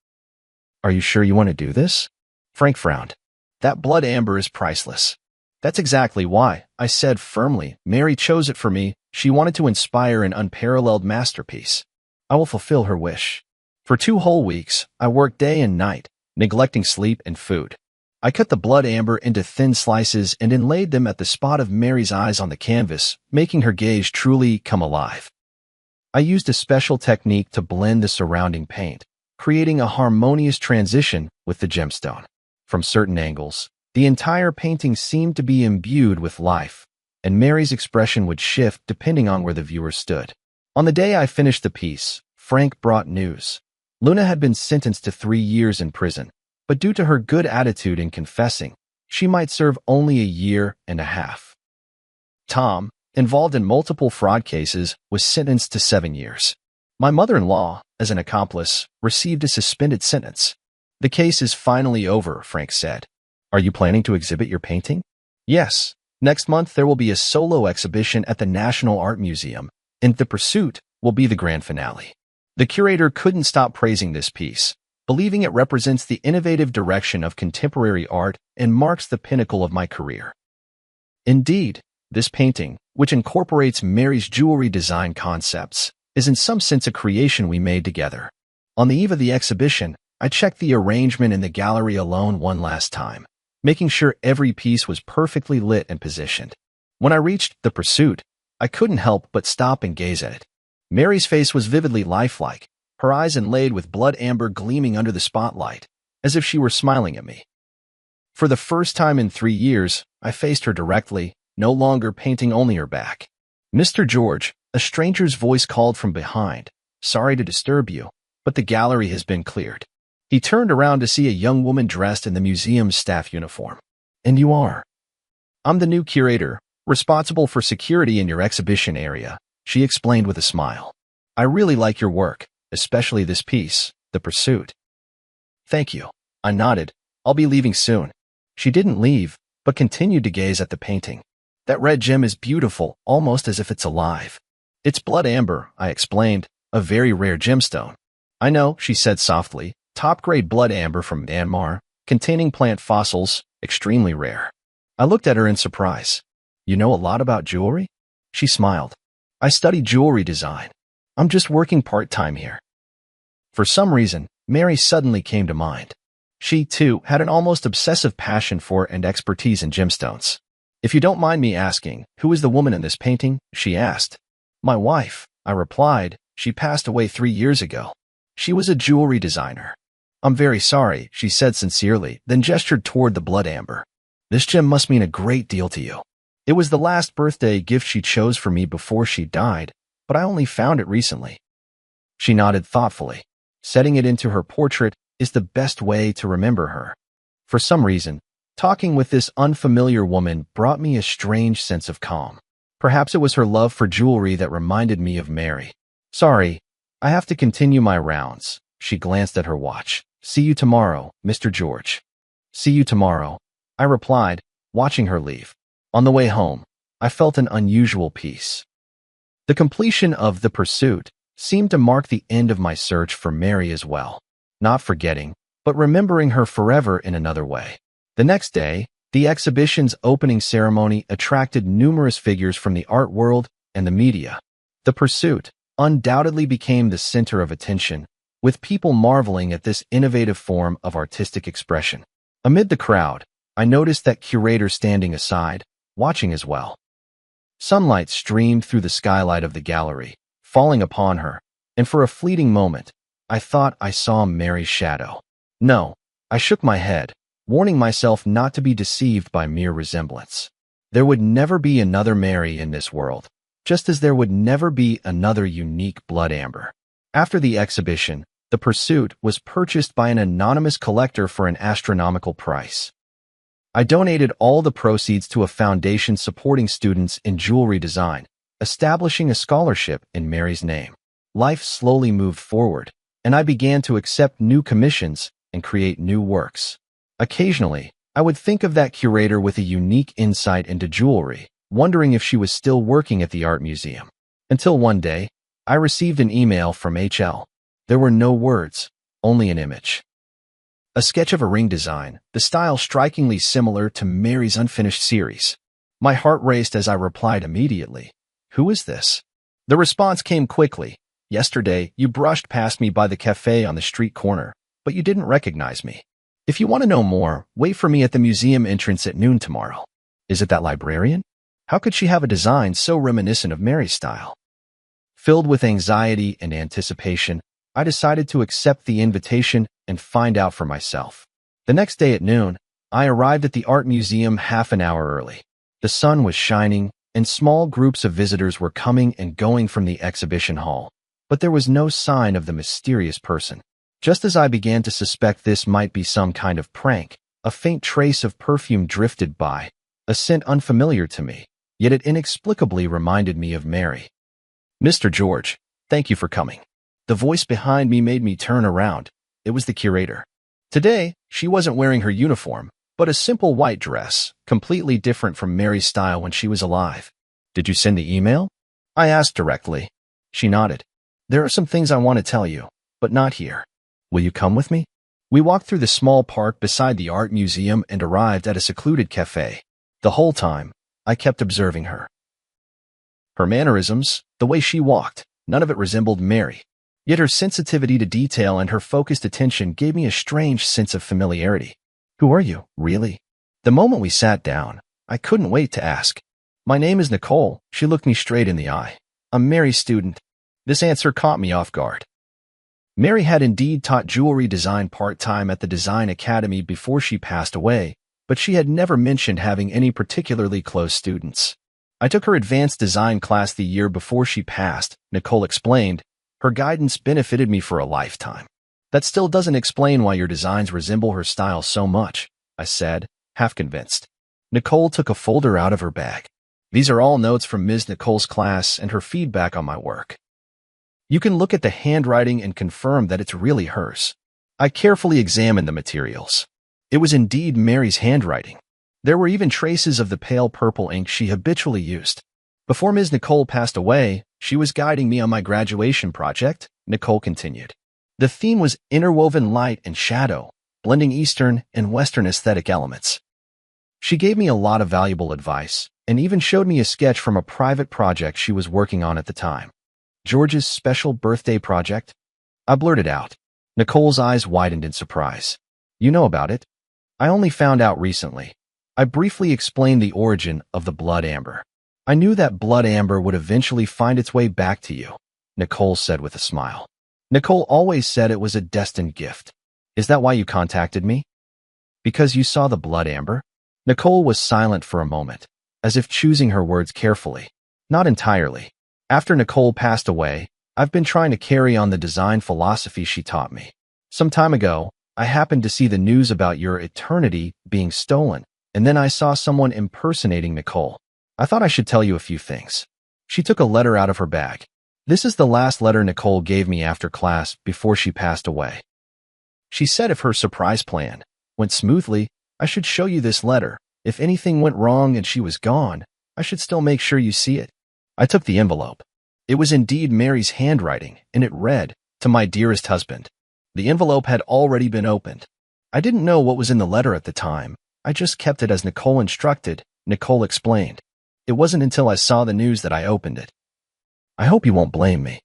Speaker 1: Are you sure you want to do this? Frank frowned. That blood amber is priceless. That's exactly why, I said firmly. Mary chose it for me. She wanted to inspire an unparalleled masterpiece. I will fulfill her wish. For 2 whole weeks, I worked day and night, neglecting sleep and food. I cut the blood amber into thin slices and inlaid them at the spot of Mary's eyes on the canvas, making her gaze truly come alive. I used a special technique to blend the surrounding paint, creating a harmonious transition with the gemstone. From certain angles, the entire painting seemed to be imbued with life, and Mary's expression would shift depending on where the viewer stood. On the day I finished the piece, Frank brought news. Luna had been sentenced to 3 years in prison, but due to her good attitude in confessing, she might serve only 1.5 years. Tom, involved in multiple fraud cases, was sentenced to 7 years. My mother-in-law, as an accomplice, received a suspended sentence. The case is finally over, Frank said. Are you planning to exhibit your painting? Yes. Next month there will be a solo exhibition at the National Art Museum, and The Pursuit will be the grand finale. The curator couldn't stop praising this piece, believing it represents the innovative direction of contemporary art and marks the pinnacle of my career. Indeed, this painting, which incorporates Mary's jewelry design concepts, is in some sense a creation we made together. On the eve of the exhibition, I checked the arrangement in the gallery alone one last time, making sure every piece was perfectly lit and positioned. When I reached The Pursuit, I couldn't help but stop and gaze at it. Mary's face was vividly lifelike, her eyes inlaid with blood amber gleaming under the spotlight, as if she were smiling at me. For the first time in 3 years, I faced her directly, no longer painting only her back. Mr. George, a stranger's voice called from behind. Sorry to disturb you, but the gallery has been cleared. He turned around to see a young woman dressed in the museum's staff uniform. And you are? I'm the new curator, responsible for security in your exhibition area, she explained with a smile. I really like your work, especially this piece, The Pursuit. Thank you. I nodded. I'll be leaving soon. She didn't leave, but continued to gaze at the painting. That red gem is beautiful, almost as if it's alive. It's blood amber, I explained, a very rare gemstone. I know, she said softly, top-grade blood amber from Myanmar, containing plant fossils, extremely rare. I looked at her in surprise. You know a lot about jewelry? She smiled. I study jewelry design. I'm just working part-time here. For some reason, Mary suddenly came to mind. She, too, had an almost obsessive passion for and expertise in gemstones. If you don't mind me asking, who is the woman in this painting? She asked. My wife, I replied. She passed away 3 years ago. She was a jewelry designer. I'm very sorry, she said sincerely, then gestured toward the blood amber. This gem must mean a great deal to you. It was the last birthday gift she chose for me before she died, but I only found it recently. She nodded thoughtfully. Setting it into her portrait is the best way to remember her. For some reason, talking with this unfamiliar woman brought me a strange sense of calm. Perhaps it was her love for jewelry that reminded me of Mary. Sorry, I have to continue my rounds. She glanced at her watch. See you tomorrow, Mr. George. See you tomorrow, I replied, watching her leave. On the way home, I felt an unusual peace. The completion of The Pursuit seemed to mark the end of my search for Mary as well. Not forgetting, but remembering her forever in another way. The next day, the exhibition's opening ceremony attracted numerous figures from the art world and the media. The Pursuit undoubtedly became the center of attention, with people marveling at this innovative form of artistic expression. Amid the crowd, I noticed that curator standing aside, watching as well. Sunlight streamed through the skylight of the gallery, falling upon her, and for a fleeting moment, I thought I saw Mary's shadow. No, I shook my head, warning myself not to be deceived by mere resemblance. There would never be another Mary in this world, just as there would never be another unique blood amber. After the exhibition, The Pursuit was purchased by an anonymous collector for an astronomical price. I donated all the proceeds to a foundation supporting students in jewelry design, establishing a scholarship in Mary's name. Life slowly moved forward, and I began to accept new commissions and create new works. Occasionally, I would think of that curator with a unique insight into jewelry, wondering if she was still working at the art museum. Until one day, I received an email from HL. There were no words, only an image. A sketch of a ring design, the style strikingly similar to Mary's unfinished series. My heart raced as I replied immediately. Who is this? The response came quickly. Yesterday, you brushed past me by the cafe on the street corner, but you didn't recognize me. If you want to know more, wait for me at the museum entrance at noon tomorrow. Is it that librarian? How could she have a design so reminiscent of Mary's style? Filled with anxiety and anticipation, I decided to accept the invitation and find out for myself. The next day at noon, I arrived at the art museum half an hour early. The sun was shining, and small groups of visitors were coming and going from the exhibition hall. But there was no sign of the mysterious person. Just as I began to suspect this might be some kind of prank, a faint trace of perfume drifted by, a scent unfamiliar to me, yet it inexplicably reminded me of Mary. Mr. George, thank you for coming. The voice behind me made me turn around. It was the curator. Today, she wasn't wearing her uniform, but a simple white dress, completely different from Mary's style when she was alive. Did you send the email? I asked directly. She nodded. There are some things I want to tell you, but not here. Will you come with me? We walked through the small park beside the art museum and arrived at a secluded cafe. The whole time, I kept observing her. Her mannerisms, the way she walked, none of it resembled Mary. Yet her sensitivity to detail and her focused attention gave me a strange sense of familiarity. Who are you, really? The moment we sat down, I couldn't wait to ask. My name is Nicole. She looked me straight in the eye. I'm Mary's student. This answer caught me off guard. Mary had indeed taught jewelry design part-time at the Design Academy before she passed away, but she had never mentioned having any particularly close students. I took her advanced design class the year before she passed, Nicole explained. Her guidance benefited me for a lifetime. That still doesn't explain why your designs resemble her style so much, I said, half convinced. Nicole took a folder out of her bag. These are all notes from Ms. Nicole's class and her feedback on my work. You can look at the handwriting and confirm that it's really hers. I carefully examined the materials. It was indeed Mary's handwriting. There were even traces of the pale purple ink she habitually used. Before Ms. Nicole passed away, she was guiding me on my graduation project, Nicole continued. The theme was interwoven light and shadow, blending Eastern and Western aesthetic elements. She gave me a lot of valuable advice, and even showed me a sketch from a private project she was working on at the time. George's special birthday project? I blurted out. Nicole's eyes widened in surprise. You know about it? I only found out recently. I briefly explained the origin of the blood amber. I knew that blood amber would eventually find its way back to you, Nicole said with a smile. Nicole always said it was a destined gift. Is that why you contacted me? Because you saw the blood amber? Nicole was silent for a moment, as if choosing her words carefully. Not entirely. After Nicole passed away, I've been trying to carry on the design philosophy she taught me. Some time ago, I happened to see the news about your eternity being stolen, and then I saw someone impersonating Nicole. I thought I should tell you a few things. She took a letter out of her bag. This is the last letter Nicole gave me after class before she passed away. She said if her surprise plan went smoothly, I should show you this letter. If anything went wrong and she was gone, I should still make sure you see it. I took the envelope. It was indeed Mary's handwriting, and it read, "To my dearest husband." The envelope had already been opened. I didn't know what was in the letter at the time. I just kept it as Nicole instructed, Nicole explained. It wasn't until I saw the news that I opened it. I hope you won't blame me.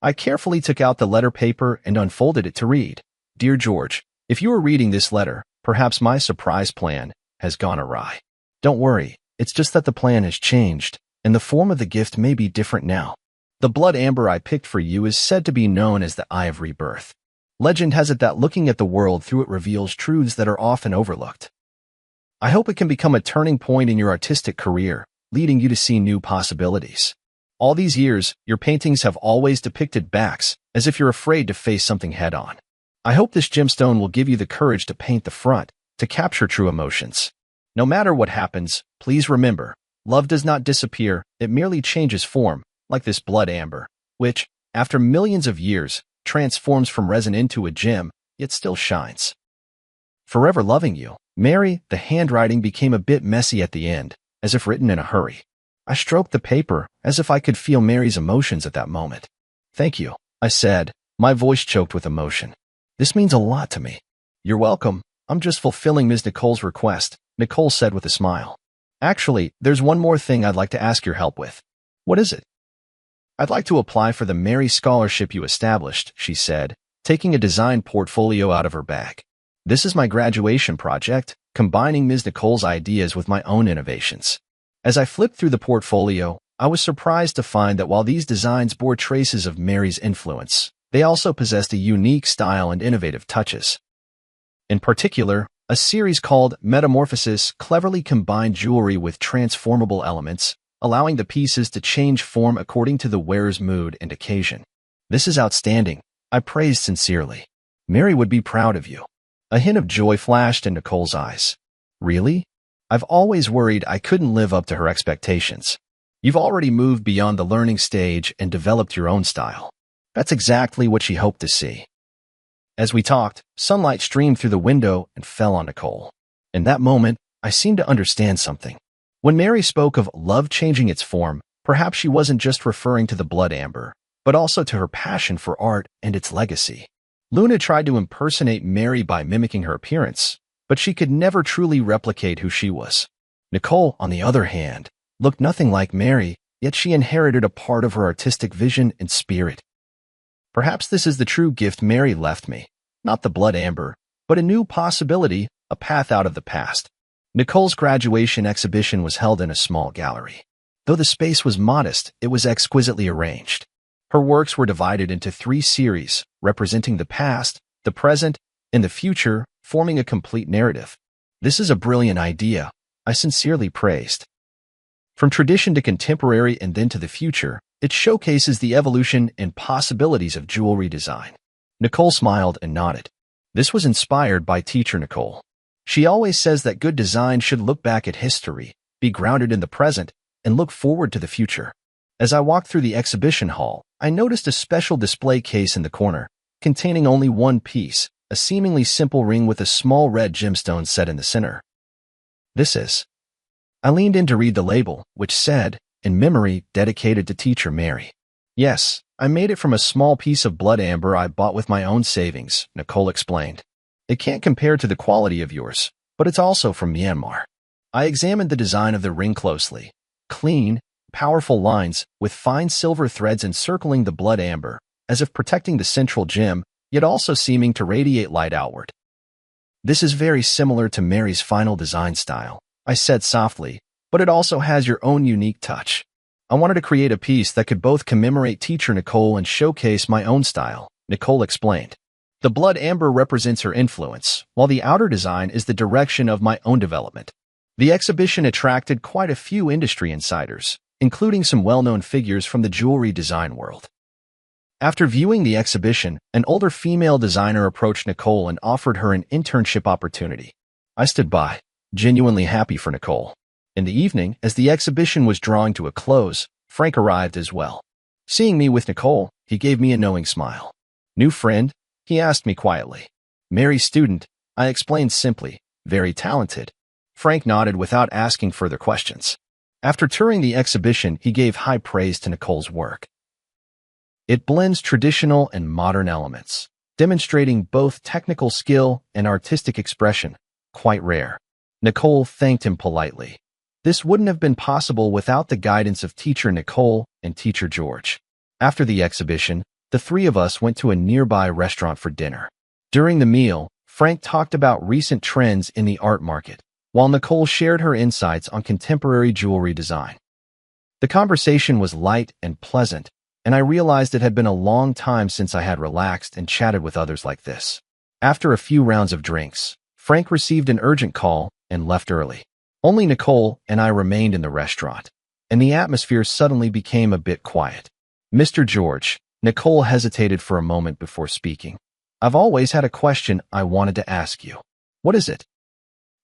Speaker 1: I carefully took out the letter paper and unfolded it to read. Dear George, if you are reading this letter, perhaps my surprise plan has gone awry. Don't worry, it's just that the plan has changed, and the form of the gift may be different now. The blood amber I picked for you is said to be known as the Eye of Rebirth. Legend has it that looking at the world through it reveals truths that are often overlooked. I hope it can become a turning point in your artistic career, leading you to see new possibilities. All these years, your paintings have always depicted backs, as if you're afraid to face something head-on. I hope this gemstone will give you the courage to paint the front, to capture true emotions. No matter what happens, please remember, love does not disappear, it merely changes form, like this blood amber, which, after millions of years, transforms from resin into a gem, yet still shines. Forever loving you, Mary. The handwriting became a bit messy at the end, as if written in a hurry. I stroked the paper, as if I could feel Mary's emotions at that moment. Thank you, I said, my voice choked with emotion. This means a lot to me. You're welcome. I'm just fulfilling Ms. Nicole's request, Nicole said with a smile. Actually, there's one more thing I'd like to ask your help with. What is it? I'd like to apply for the Mary Scholarship you established, she said, taking a design portfolio out of her bag. This is my graduation project, combining Ms. Nicole's ideas with my own innovations. As I flipped through the portfolio, I was surprised to find that while these designs bore traces of Mary's influence, they also possessed a unique style and innovative touches. In particular, a series called Metamorphosis cleverly combined jewelry with transformable elements, allowing the pieces to change form according to the wearer's mood and occasion. This is outstanding, I praised sincerely. Mary would be proud of you. A hint of joy flashed in Nicole's eyes. Really? I've always worried I couldn't live up to her expectations. You've already moved beyond the learning stage and developed your own style. That's exactly what she hoped to see. As we talked, sunlight streamed through the window and fell on Nicole. In that moment, I seemed to understand something. When Mary spoke of love changing its form, perhaps she wasn't just referring to the blood amber, but also to her passion for art and its legacy. Luna tried to impersonate Mary by mimicking her appearance, but she could never truly replicate who she was. Nicole, on the other hand, looked nothing like Mary, yet she inherited a part of her artistic vision and spirit. Perhaps this is the true gift Mary left me, not the blood amber, but a new possibility, a path out of the past. Nicole's graduation exhibition was held in a small gallery. Though the space was modest, it was exquisitely arranged. Her works were divided into 3 series, representing the past, the present, and the future, forming a complete narrative. This is a brilliant idea, I sincerely praised. From tradition to contemporary and then to the future, it showcases the evolution and possibilities of jewelry design. Nicole smiled and nodded. This was inspired by teacher Nicole. She always says that good design should look back at history, be grounded in the present, and look forward to the future. As I walked through the exhibition hall, I noticed a special display case in the corner, containing only one piece, a seemingly simple ring with a small red gemstone set in the center. This is. I leaned in to read the label, which said, in memory, dedicated to teacher Mary. Yes, I made it from a small piece of blood amber I bought with my own savings, Nicole explained. It can't compare to the quality of yours, but it's also from Myanmar. I examined the design of the ring closely. Clean, powerful lines, with fine silver threads encircling the blood amber, as if protecting the central gem, yet also seeming to radiate light outward. This is very similar to Mary's final design style, I said softly, but it also has your own unique touch. I wanted to create a piece that could both commemorate teacher Nicole and showcase my own style, Nicole explained. The blood amber represents her influence, while the outer design is the direction of my own development. The exhibition attracted quite a few industry insiders, including some well-known figures from the jewelry design world. After viewing the exhibition, an older female designer approached Nicole and offered her an internship opportunity. I stood by, genuinely happy for Nicole. In the evening, as the exhibition was drawing to a close, Frank arrived as well. Seeing me with Nicole, he gave me a knowing smile. New friend? He asked me quietly. Mary's student, I explained simply. Very talented. Frank nodded without asking further questions. After touring the exhibition, he gave high praise to Nicole's work. It blends traditional and modern elements, demonstrating both technical skill and artistic expression, quite rare. Nicole thanked him politely. This wouldn't have been possible without the guidance of teacher Nicole and teacher George. After the exhibition, the 3 of us went to a nearby restaurant for dinner. During the meal, Frank talked about recent trends in the art market, while Nicole shared her insights on contemporary jewelry design. The conversation was light and pleasant, and I realized it had been a long time since I had relaxed and chatted with others like this. After a few rounds of drinks, Frank received an urgent call and left early. Only Nicole and I remained in the restaurant, and the atmosphere suddenly became a bit quiet. Mr. George, Nicole hesitated for a moment before speaking. I've always had a question I wanted to ask you. What is it?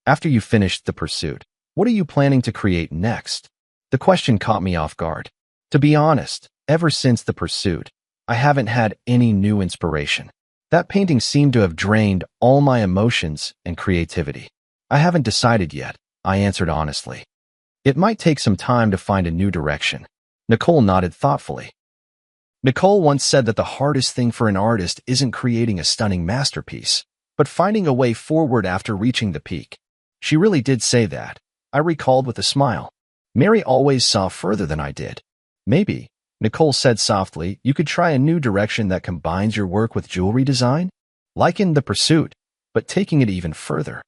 Speaker 1: After you finished the pursuit, what are you planning to create next? The question caught me off guard. To be honest, ever since the pursuit, I haven't had any new inspiration. That painting seemed to have drained all my emotions and creativity. I haven't decided yet, I answered honestly. It might take some time to find a new direction. Nicole nodded thoughtfully. Nicole once said that the hardest thing for an artist isn't creating a stunning masterpiece, but finding a way forward after reaching the peak. She really did say that, I recalled with a smile. Mary always saw further than I did. Maybe, Nicole said softly, you could try a new direction that combines your work with jewelry design? Like in The Pursuit, but taking it even further.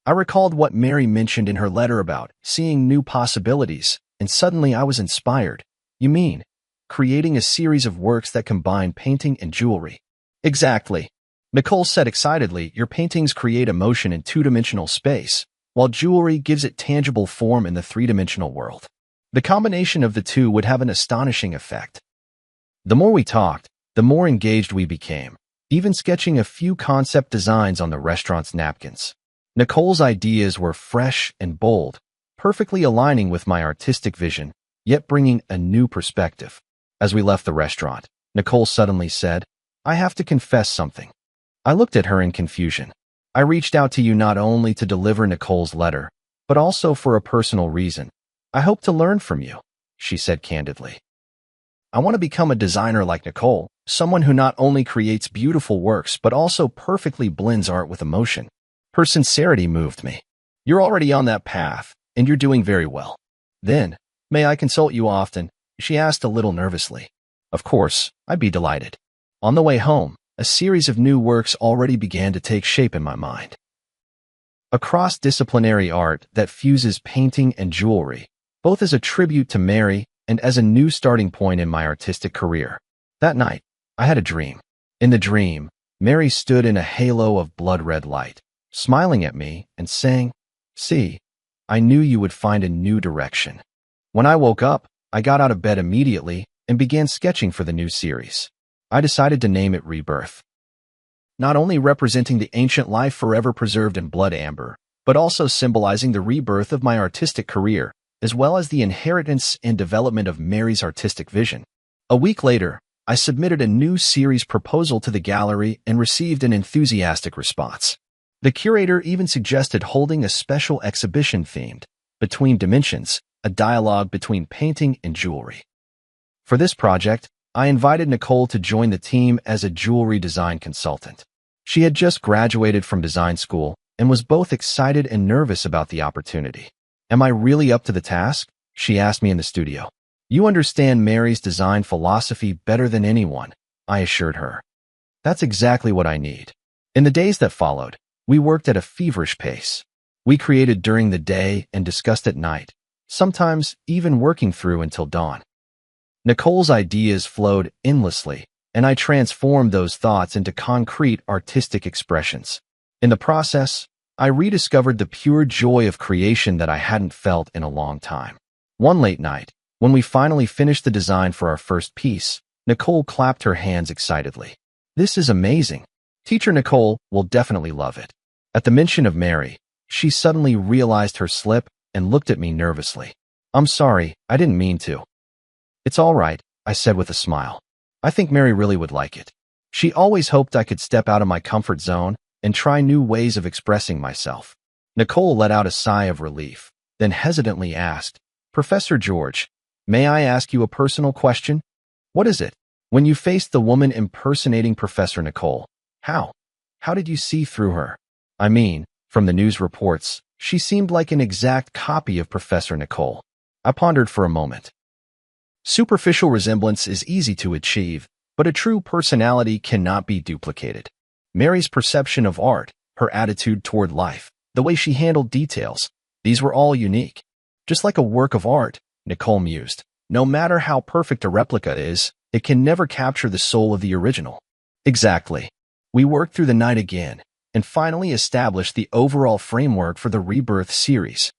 Speaker 1: I recalled what Mary mentioned in her letter about seeing new possibilities, and suddenly I was inspired. You mean, creating a series of works that combine painting and jewelry? Exactly. Nicole said excitedly, your paintings create emotion in two-dimensional space, while jewelry gives it tangible form in the three-dimensional world. The combination of the two would have an astonishing effect. The more we talked, the more engaged we became, even sketching a few concept designs on the restaurant's napkins. Nicole's ideas were fresh and bold, perfectly aligning with my artistic vision, yet bringing a new perspective. As we left the restaurant, Nicole suddenly said, I have to confess something. I looked at her in confusion. I reached out to you not only to deliver Nicole's letter, but also for a personal reason. I hope to learn from you, she said candidly. I want to become a designer like Nicole, someone who not only creates beautiful works but also perfectly blends art with emotion. Her sincerity moved me. You're already on that path, and you're doing very well. Then, may I consult you often? She asked a little nervously. Of course, I'd be delighted. On the way home, a series of new works already began to take shape in my mind. A cross-disciplinary art that fuses painting and jewelry, both as a tribute to Mary and as a new starting point in my artistic career. That night, I had a dream. In the dream, Mary stood in a halo of blood-red light, smiling at me and saying, see, I knew you would find a new direction. When I woke up, I got out of bed immediately and began sketching for the new series. I decided to name it Rebirth. Not only representing the ancient life forever preserved in blood amber, but also symbolizing the rebirth of my artistic career, as well as the inheritance and development of Mary's artistic vision. A week later, I submitted a new series proposal to the gallery and received an enthusiastic response. The curator even suggested holding a special exhibition themed Between Dimensions, a dialogue between painting and jewelry. For this project, I invited Nicole to join the team as a jewelry design consultant. She had just graduated from design school and was both excited and nervous about the opportunity. Am I really up to the task? She asked me in the studio. You understand Mary's design philosophy better than anyone, I assured her. That's exactly what I need. In the days that followed, we worked at a feverish pace. We created during the day and discussed at night, sometimes even working through until dawn. Nicole's ideas flowed endlessly, and I transformed those thoughts into concrete artistic expressions. In the process, I rediscovered the pure joy of creation that I hadn't felt in a long time. One late night, when we finally finished the design for our first piece, Nicole clapped her hands excitedly. This is amazing. Teacher Nicole will definitely love it. At the mention of Mary, she suddenly realized her slip and looked at me nervously. I'm sorry, I didn't mean to. It's all right, I said with a smile. I think Mary really would like it. She always hoped I could step out of my comfort zone and try new ways of expressing myself. Nicole let out a sigh of relief, then hesitantly asked, Professor George, may I ask you a personal question? What is it? When you faced the woman impersonating Professor Nicole, how did you see through her? I mean, from the news reports, she seemed like an exact copy of Professor Nicole. I pondered for a moment. Superficial resemblance is easy to achieve, but a true personality cannot be duplicated. Mary's perception of art, her attitude toward life, the way she handled details, these were all unique. Just like a work of art, Nicole mused, no matter how perfect a replica is, it can never capture the soul of the original. Exactly. We worked through the night again, and finally established the overall framework for the Rebirth series.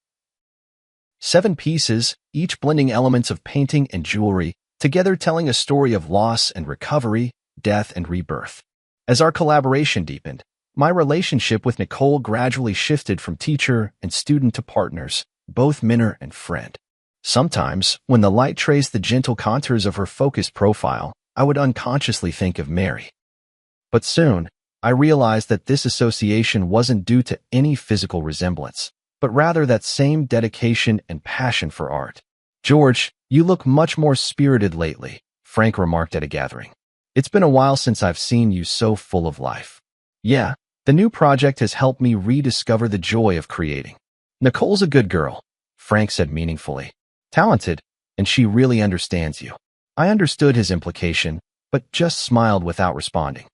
Speaker 1: 7 pieces, each blending elements of painting and jewelry, together telling a story of loss and recovery, death and rebirth. As our collaboration deepened, my relationship with Nicole gradually shifted from teacher and student to partners, both mentor and friend. Sometimes, when the light traced the gentle contours of her focused profile, I would unconsciously think of Mary. But soon, I realized that this association wasn't due to any physical resemblance, but rather that same dedication and passion for art. "George, you look much more spirited lately," Frank remarked at a gathering. "It's been a while since I've seen you so full of life." "Yeah, the new project has helped me rediscover the joy of creating." "Nicole's a good girl," Frank said meaningfully. "Talented, and she really understands you." I understood his implication, but just smiled without responding.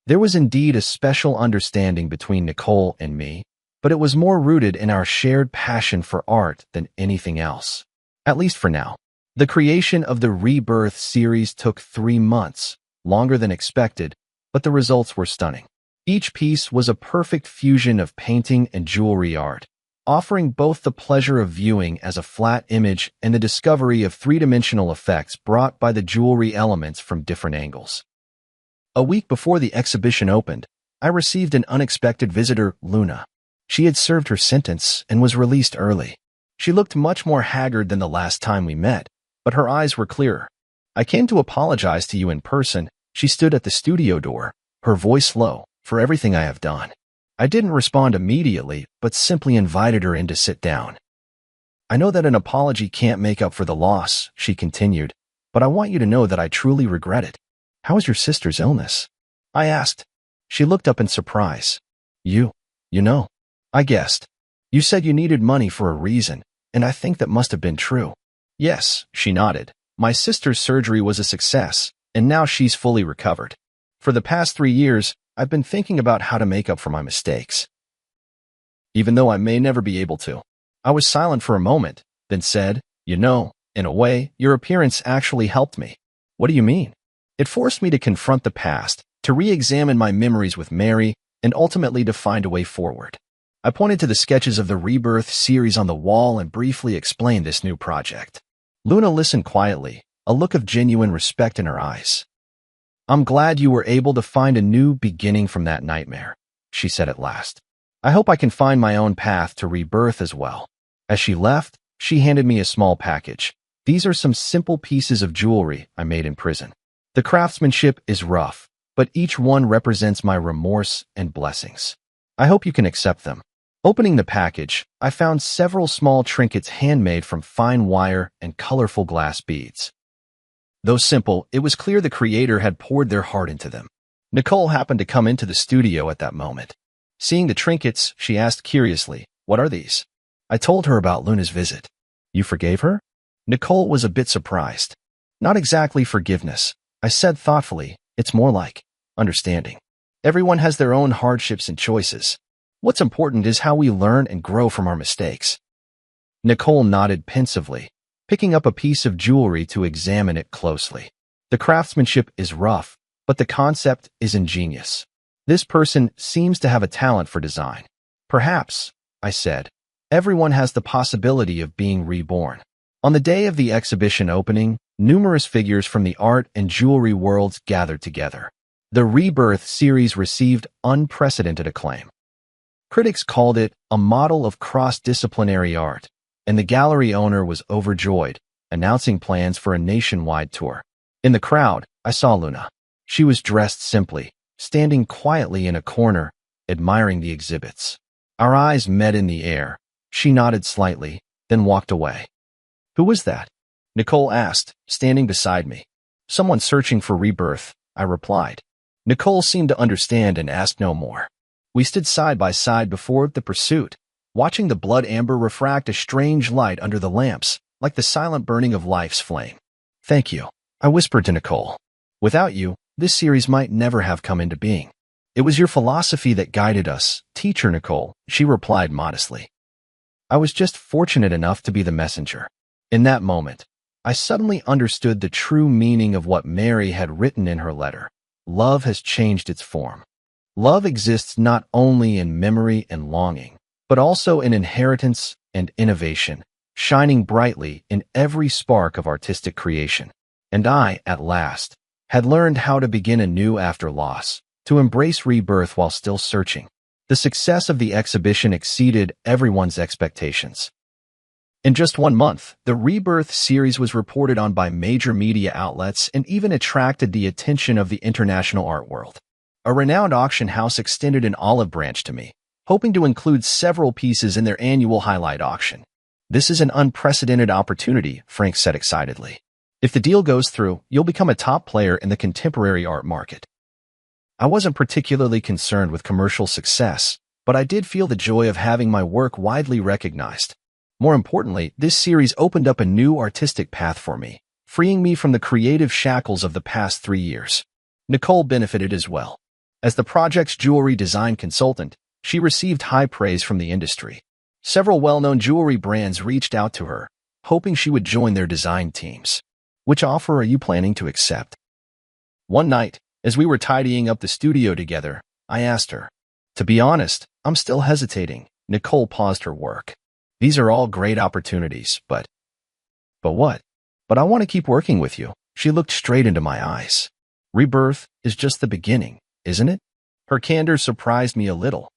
Speaker 1: There was indeed a special understanding between Nicole and me, but it was more rooted in our shared passion for art than anything else. At least for now. The creation of the Rebirth series took 3 months, longer than expected, but the results were stunning. Each piece was a perfect fusion of painting and jewelry art, offering both the pleasure of viewing as a flat image and the discovery of three-dimensional effects brought by the jewelry elements from different angles. A week before the exhibition opened, I received an unexpected visitor, Luna. She had served her sentence and was released early. She looked much more haggard than the last time we met, but her eyes were clearer. "I came to apologize to you in person." She stood at the studio door, her voice low, "for everything I have done." I didn't respond immediately, but simply invited her in to sit down. "I know that an apology can't make up for the loss," she continued, "but I want you to know that I truly regret it." "How is your sister's illness?" I asked. She looked up in surprise. You know. I guessed. "You said you needed money for a reason, and I think that must have been true." "Yes," she nodded. "My sister's surgery was a success, and now she's fully recovered. For the past 3 years, I've been thinking about how to make up for my mistakes, even though I may never be able to." I was silent for a moment, then said, "You know, in a way, your appearance actually helped me." "What do you mean?" "It forced me to confront the past, to re-examine my memories with Mary, and ultimately to find a way forward." I pointed to the sketches of the Rebirth series on the wall and briefly explained this new project. Luna listened quietly, a look of genuine respect in her eyes. "I'm glad you were able to find a new beginning from that nightmare," she said at last. "I hope I can find my own path to rebirth as well." As she left, she handed me a small package. "These are some simple pieces of jewelry I made in prison. The craftsmanship is rough, but each one represents my remorse and blessings. I hope you can accept them." Opening the package, I found several small trinkets handmade from fine wire and colorful glass beads. Though simple, it was clear the creator had poured their heart into them. Nicole happened to come into the studio at that moment. Seeing the trinkets, she asked curiously, "What are these?" I told her about Luna's visit. "You forgave her?" Nicole was a bit surprised. "Not exactly forgiveness," I said thoughtfully. "It's more like understanding. Everyone has their own hardships and choices. What's important is how we learn and grow from our mistakes." Nicole nodded pensively, picking up a piece of jewelry to examine it closely. "The craftsmanship is rough, but the concept is ingenious. This person seems to have a talent for design." "Perhaps," I said. "Everyone has the possibility of being reborn." On the day of the exhibition opening, numerous figures from the art and jewelry worlds gathered together. The Rebirth series received unprecedented acclaim. Critics called it a model of cross-disciplinary art, and the gallery owner was overjoyed, announcing plans for a nationwide tour. In the crowd, I saw Luna. She was dressed simply, standing quietly in a corner, admiring the exhibits. Our eyes met in the air. She nodded slightly, then walked away. "Who was that?" Nicole asked, standing beside me. "Someone searching for rebirth," I replied. Nicole seemed to understand and asked no more. We stood side by side before the pursuit, watching the blood amber refract a strange light under the lamps, like the silent burning of life's flame. "Thank you," I whispered to Nicole. "Without you, this series might never have come into being." "It was your philosophy that guided us, teacher Nicole," she replied modestly. "I was just fortunate enough to be the messenger." In that moment, I suddenly understood the true meaning of what Mary had written in her letter. Love has changed its form. Love exists not only in memory and longing, but also in inheritance and innovation, shining brightly in every spark of artistic creation. And I, at last, had learned how to begin anew after loss, to embrace rebirth while still searching. The success of the exhibition exceeded everyone's expectations. In just 1 month, the Rebirth series was reported on by major media outlets and even attracted the attention of the international art world. A renowned auction house extended an olive branch to me, hoping to include several pieces in their annual highlight auction. This is an unprecedented opportunity, Frank said excitedly. If the deal goes through, you'll become a top player in the contemporary art market. I wasn't particularly concerned with commercial success, but I did feel the joy of having my work widely recognized. More importantly, this series opened up a new artistic path for me, freeing me from the creative shackles of the past 3 years. Nicole benefited as well. As the project's jewelry design consultant, she received high praise from the industry. Several well-known jewelry brands reached out to her, hoping she would join their design teams. Which offer are you planning to accept? One night, as we were tidying up the studio together, I asked her. To be honest, I'm still hesitating. Nicole paused her work. These are all great opportunities, but what? But I want to keep working with you. She looked straight into my eyes. Rebirth is just the beginning, isn't it? Her candor surprised me a little.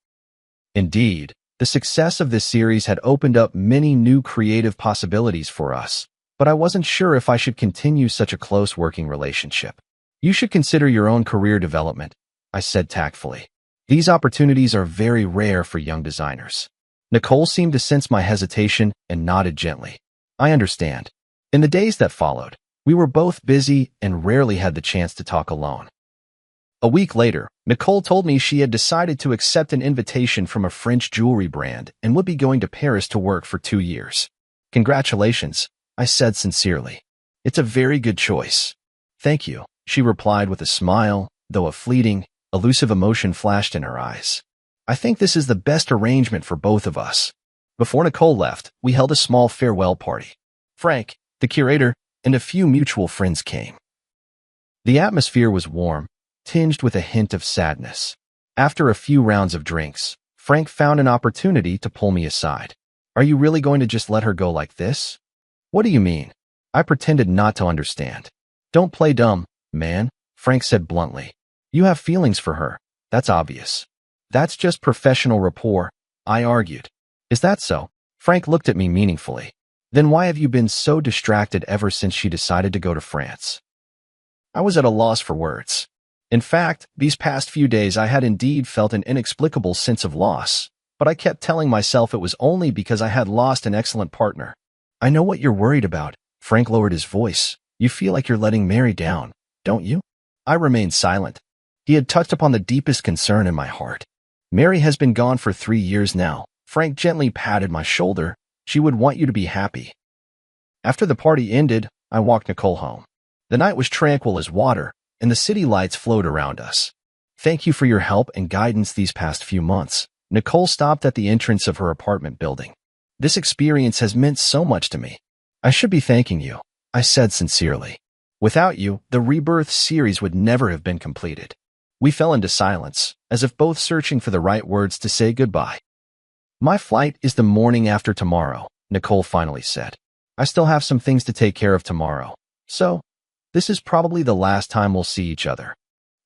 Speaker 1: Indeed, the success of this series had opened up many new creative possibilities for us, but I wasn't sure if I should continue such a close working relationship. You should consider your own career development, I said tactfully. These opportunities are very rare for young designers. Nicole seemed to sense my hesitation and nodded gently. I understand. In the days that followed, we were both busy and rarely had the chance to talk alone. A week later, Nicole told me she had decided to accept an invitation from a French jewelry brand and would be going to Paris to work for 2 years. Congratulations, I said sincerely. It's a very good choice. Thank you, she replied with a smile, though a fleeting, elusive emotion flashed in her eyes. I think this is the best arrangement for both of us. Before Nicole left, we held a small farewell party. Frank, the curator, and a few mutual friends came. The atmosphere was warm, tinged with a hint of sadness. After a few rounds of drinks, Frank found an opportunity to pull me aside. Are you really going to just let her go like this? What do you mean? I pretended not to understand. Don't play dumb, man, Frank said bluntly. You have feelings for her. That's obvious. That's just professional rapport, I argued. Is that so? Frank looked at me meaningfully. Then why have you been so distracted ever since she decided to go to France? I was at a loss for words. In fact, these past few days I had indeed felt an inexplicable sense of loss, but I kept telling myself it was only because I had lost an excellent partner. I know what you're worried about, Frank lowered his voice. You feel like you're letting Mary down, don't you? I remained silent. He had touched upon the deepest concern in my heart. Mary has been gone for 3 years now. Frank gently patted my shoulder. She would want you to be happy. After the party ended, I walked Nicole home. The night was tranquil as water, and the city lights flowed around us. Thank you for your help and guidance these past few months. Nicole stopped at the entrance of her apartment building. This experience has meant so much to me. I should be thanking you, I said sincerely. Without you, the Rebirth series would never have been completed. We fell into silence, as if both searching for the right words to say goodbye. My flight is the morning after tomorrow, Nicole finally said. I still have some things to take care of tomorrow. So, this is probably the last time we'll see each other.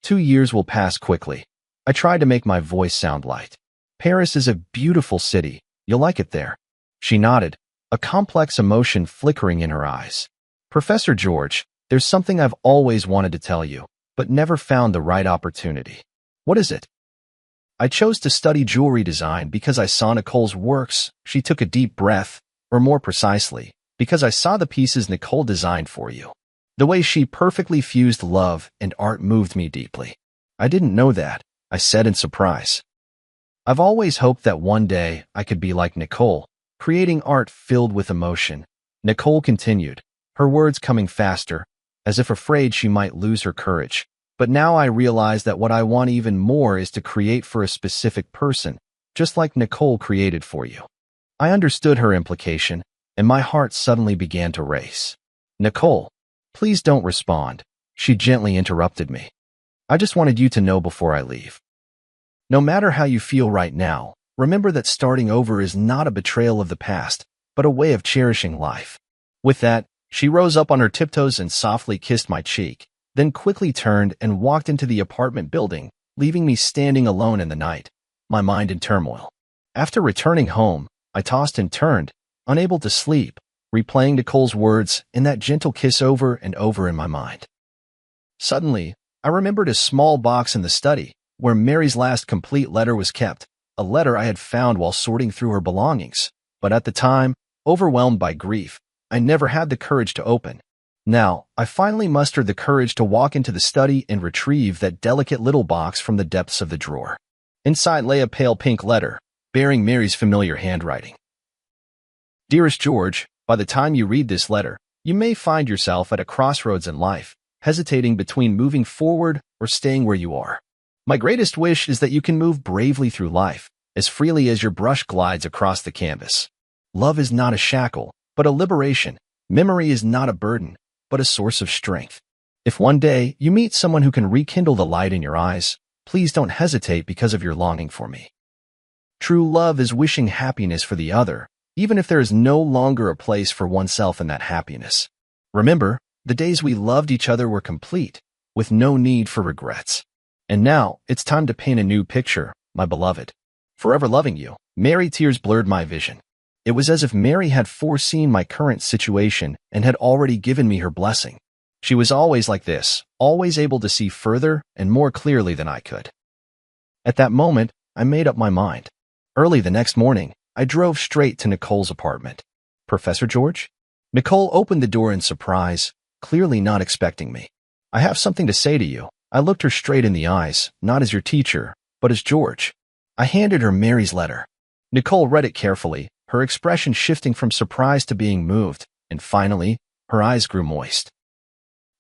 Speaker 1: 2 years will pass quickly. I tried to make my voice sound light. Paris is a beautiful city. You'll like it there. She nodded, a complex emotion flickering in her eyes. Professor George, there's something I've always wanted to tell you, but never found the right opportunity. What is it? I chose to study jewelry design because I saw Nicole's works. She took a deep breath, or more precisely, because I saw the pieces Nicole designed for you. The way she perfectly fused love and art moved me deeply. I didn't know that, I said in surprise. I've always hoped that one day I could be like Nicole, creating art filled with emotion. Nicole continued, her words coming faster, as if afraid she might lose her courage. But now I realize that what I want even more is to create for a specific person, just like Nicole created for you. I understood her implication, and my heart suddenly began to race. Nicole, please don't respond, she gently interrupted me. I just wanted you to know before I leave. No matter how you feel right now, remember that starting over is not a betrayal of the past, but a way of cherishing life. With that, she rose up on her tiptoes and softly kissed my cheek, then quickly turned and walked into the apartment building, leaving me standing alone in the night, my mind in turmoil. After returning home, I tossed and turned, unable to sleep, replaying Nicole's words and that gentle kiss over and over in my mind. Suddenly, I remembered a small box in the study, where Mary's last complete letter was kept, a letter I had found while sorting through her belongings. But at the time, overwhelmed by grief, I never had the courage to open. Now, I finally mustered the courage to walk into the study and retrieve that delicate little box from the depths of the drawer. Inside lay a pale pink letter, bearing Mary's familiar handwriting. Dearest George, by the time you read this letter, you may find yourself at a crossroads in life, hesitating between moving forward or staying where you are. My greatest wish is that you can move bravely through life, as freely as your brush glides across the canvas. Love is not a shackle, but a liberation. Memory is not a burden, but a source of strength. If one day you meet someone who can rekindle the light in your eyes, please don't hesitate because of your longing for me. True love is wishing happiness for the other, even if there is no longer a place for oneself in that happiness. Remember, the days we loved each other were complete, with no need for regrets. And now, it's time to paint a new picture, my beloved. Forever loving you. Mary. Tears blurred my vision. It was as if Mary had foreseen my current situation and had already given me her blessing. She was always like this, always able to see further and more clearly than I could. At that moment, I made up my mind. Early the next morning, I drove straight to Nicole's apartment. Professor George? Nicole opened the door in surprise, clearly not expecting me. I have something to say to you. I looked her straight in the eyes, not as your teacher, but as George. I handed her Mary's letter. Nicole read it carefully, her expression shifting from surprise to being moved, and finally, her eyes grew moist.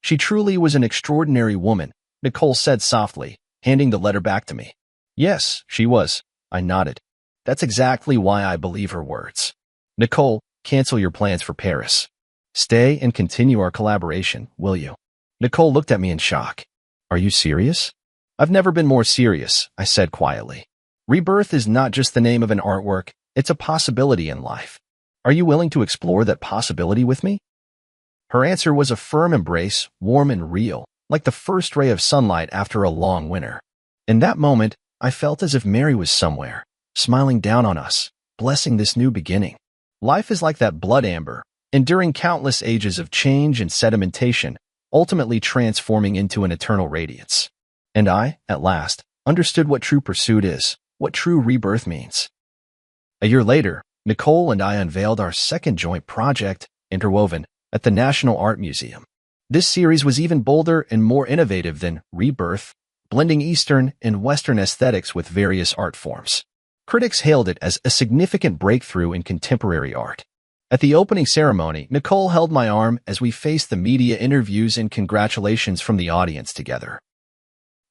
Speaker 1: She truly was an extraordinary woman, Nicole said softly, handing the letter back to me. Yes, she was. I nodded. That's exactly why I believe her words. Nicole, cancel your plans for Paris. Stay and continue our collaboration, will you? Nicole looked at me in shock. Are you serious? I've never been more serious, I said quietly. Rebirth is not just the name of an artwork, it's a possibility in life. Are you willing to explore that possibility with me? Her answer was a firm embrace, warm and real, like the first ray of sunlight after a long winter. In that moment, I felt as if Mary was somewhere, smiling down on us, blessing this new beginning. Life is like that blood amber, enduring countless ages of change and sedimentation, ultimately transforming into an eternal radiance. And I, at last, understood what true pursuit is, what true rebirth means. A year later, Nicole and I unveiled our second joint project, Interwoven, at the National Art Museum. This series was even bolder and more innovative than Rebirth, blending Eastern and Western aesthetics with various art forms. Critics hailed it as a significant breakthrough in contemporary art. At the opening ceremony, Nicole held my arm as we faced the media interviews and congratulations from the audience together.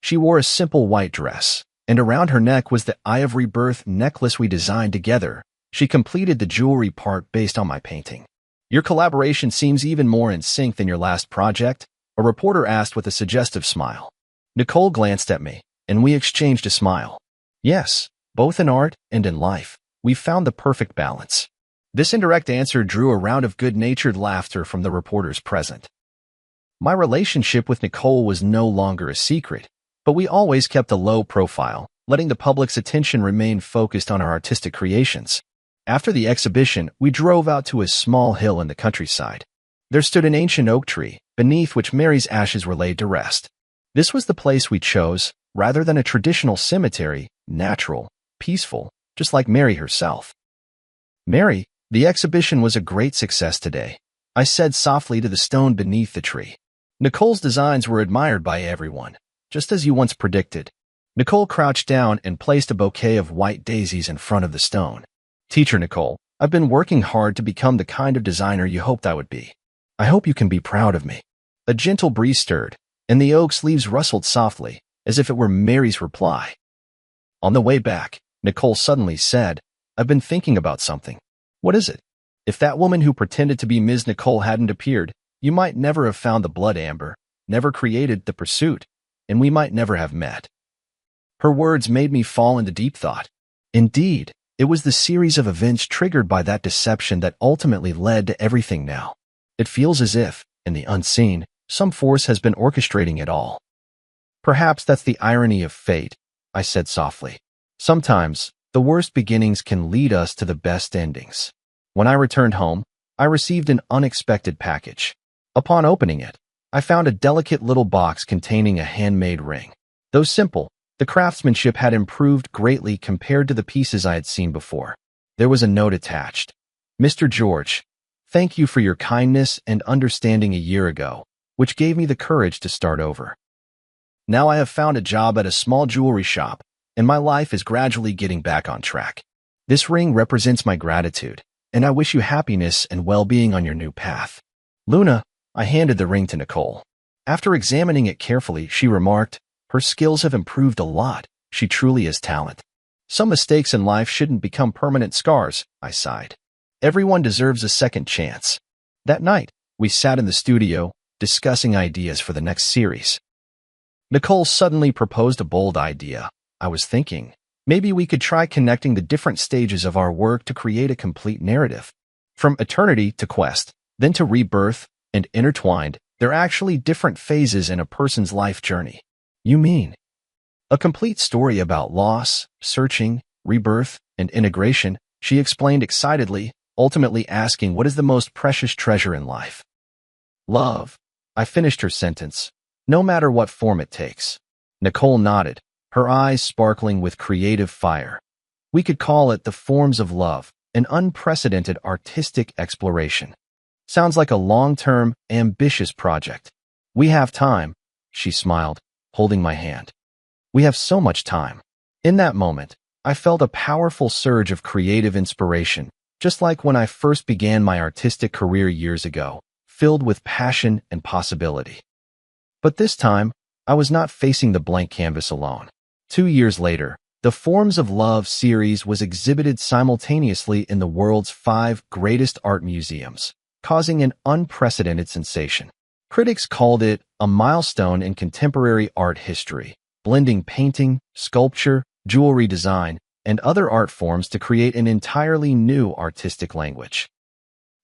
Speaker 1: She wore a simple white dress, and around her neck was the Eye of Rebirth necklace we designed together. She completed the jewelry part based on my painting. Your collaboration seems even more in sync than your last project, a reporter asked with a suggestive smile. Nicole glanced at me, and we exchanged a smile. Yes, both in art and in life, we found the perfect balance. This indirect answer drew a round of good-natured laughter from the reporters present. My relationship with Nicole was no longer a secret, but we always kept a low profile, letting the public's attention remain focused on our artistic creations. After the exhibition, we drove out to a small hill in the countryside. There stood an ancient oak tree, beneath which Mary's ashes were laid to rest. This was the place we chose, rather than a traditional cemetery, natural, peaceful, just like Mary herself. Mary, the exhibition was a great success today, I said softly to the stone beneath the tree. Nicole's designs were admired by everyone, just as you once predicted. Nicole crouched down and placed a bouquet of white daisies in front of the stone. Teacher Nicole, I've been working hard to become the kind of designer you hoped I would be. I hope you can be proud of me. A gentle breeze stirred, and the oak's leaves rustled softly, as if it were Mary's reply. On the way back, Nicole suddenly said, I've been thinking about something. What is it? If that woman who pretended to be Ms. Nicole hadn't appeared, you might never have found the blood amber, never created the pursuit, and we might never have met. Her words made me fall into deep thought. Indeed, it was the series of events triggered by that deception that ultimately led to everything now. It feels as if, in the unseen, some force has been orchestrating it all. Perhaps that's the irony of fate, I said softly. Sometimes, the worst beginnings can lead us to the best endings. When I returned home, I received an unexpected package. Upon opening it, I found a delicate little box containing a handmade ring. Though simple, The craftsmanship had improved greatly compared to the pieces I had seen before. There was a note attached. Mr. George, thank you for your kindness and understanding a year ago, which gave me the courage to start over. Now I have found a job at a small jewelry shop, and my life is gradually getting back on track. This ring represents my gratitude, and I wish you happiness and well-being on your new path. Luna, I handed the ring to Nicole. After examining it carefully, she remarked, her skills have improved a lot. She truly is talent. Some mistakes in life shouldn't become permanent scars, I sighed. Everyone deserves a second chance. That night, we sat in the studio, discussing ideas for the next series. Nicole suddenly proposed a bold idea. I was thinking, maybe we could try connecting the different stages of our work to create a complete narrative. From eternity to quest, then to rebirth, and intertwined, they're actually different phases in a person's life journey. You mean? A complete story about loss, searching, rebirth, and integration, she explained excitedly, ultimately asking what is the most precious treasure in life. Love. I finished her sentence. No matter what form it takes. Nicole nodded, her eyes sparkling with creative fire. We could call it the forms of love, an unprecedented artistic exploration. Sounds like a long-term, ambitious project. We have time, she smiled, holding my hand. We have so much time. In that moment, I felt a powerful surge of creative inspiration, just like when I first began my artistic career years ago, filled with passion and possibility. But this time, I was not facing the blank canvas alone. 2 years later, the Forms of Love series was exhibited simultaneously in the world's 5 greatest art museums, causing an unprecedented sensation. Critics called it a milestone in contemporary art history, blending painting, sculpture, jewelry design, and other art forms to create an entirely new artistic language.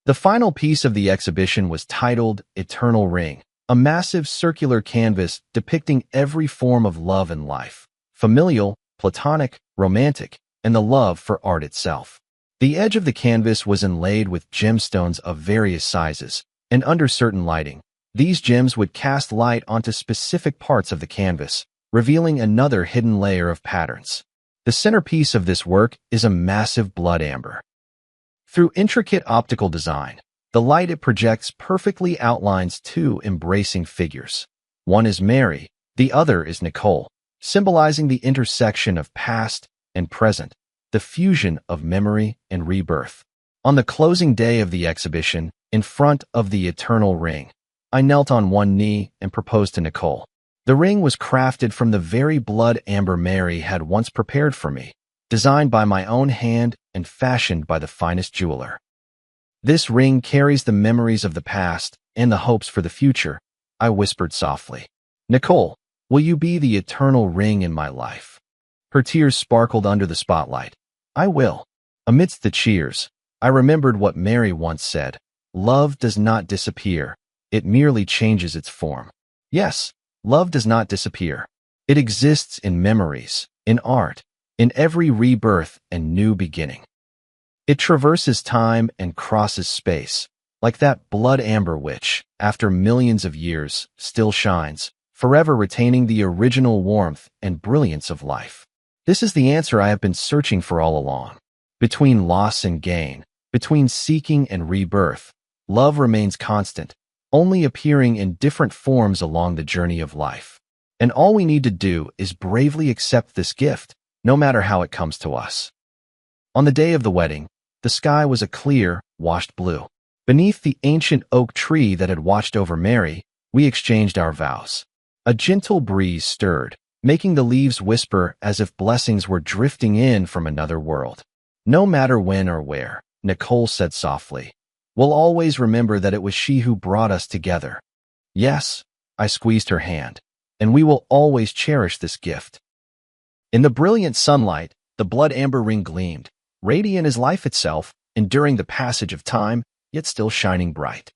Speaker 1: The final piece of the exhibition was titled Eternal Ring, a massive circular canvas depicting every form of love in life, familial, platonic, romantic, and the love for art itself. The edge of the canvas was inlaid with gemstones of various sizes, and under certain lighting, these gems would cast light onto specific parts of the canvas, revealing another hidden layer of patterns. The centerpiece of this work is a massive blood amber. Through intricate optical design, the light it projects perfectly outlines 2 embracing figures. One is Mary, the other is Nicole, symbolizing the intersection of past and present, the fusion of memory and rebirth. On the closing day of the exhibition, in front of the Eternal Ring, I knelt on one knee and proposed to Nicole. The ring was crafted from the very blood amber Mary had once prepared for me, designed by my own hand and fashioned by the finest jeweler. This ring carries the memories of the past and the hopes for the future, I whispered softly. Nicole, will you be the eternal ring in my life? Her tears sparkled under the spotlight. I will. Amidst the cheers, I remembered what Mary once said. Love does not disappear. It merely changes its form. Yes, love does not disappear. It exists in memories, in art, in every rebirth and new beginning. It traverses time and crosses space, like that blood amber which, after millions of years, still shines, forever retaining the original warmth and brilliance of life. This is the answer I have been searching for all along. Between loss and gain, between seeking and rebirth, love remains constant, only appearing in different forms along the journey of life. And all we need to do is bravely accept this gift, no matter how it comes to us. On the day of the wedding, the sky was a clear, washed blue. Beneath the ancient oak tree that had watched over Mary, we exchanged our vows. A gentle breeze stirred, making the leaves whisper as if blessings were drifting in from another world. No matter when or where, Nicole said softly, we'll always remember that it was she who brought us together. Yes, I squeezed her hand, and we will always cherish this gift. In the brilliant sunlight, the blood amber ring gleamed, radiant as life itself, enduring the passage of time, yet still shining bright.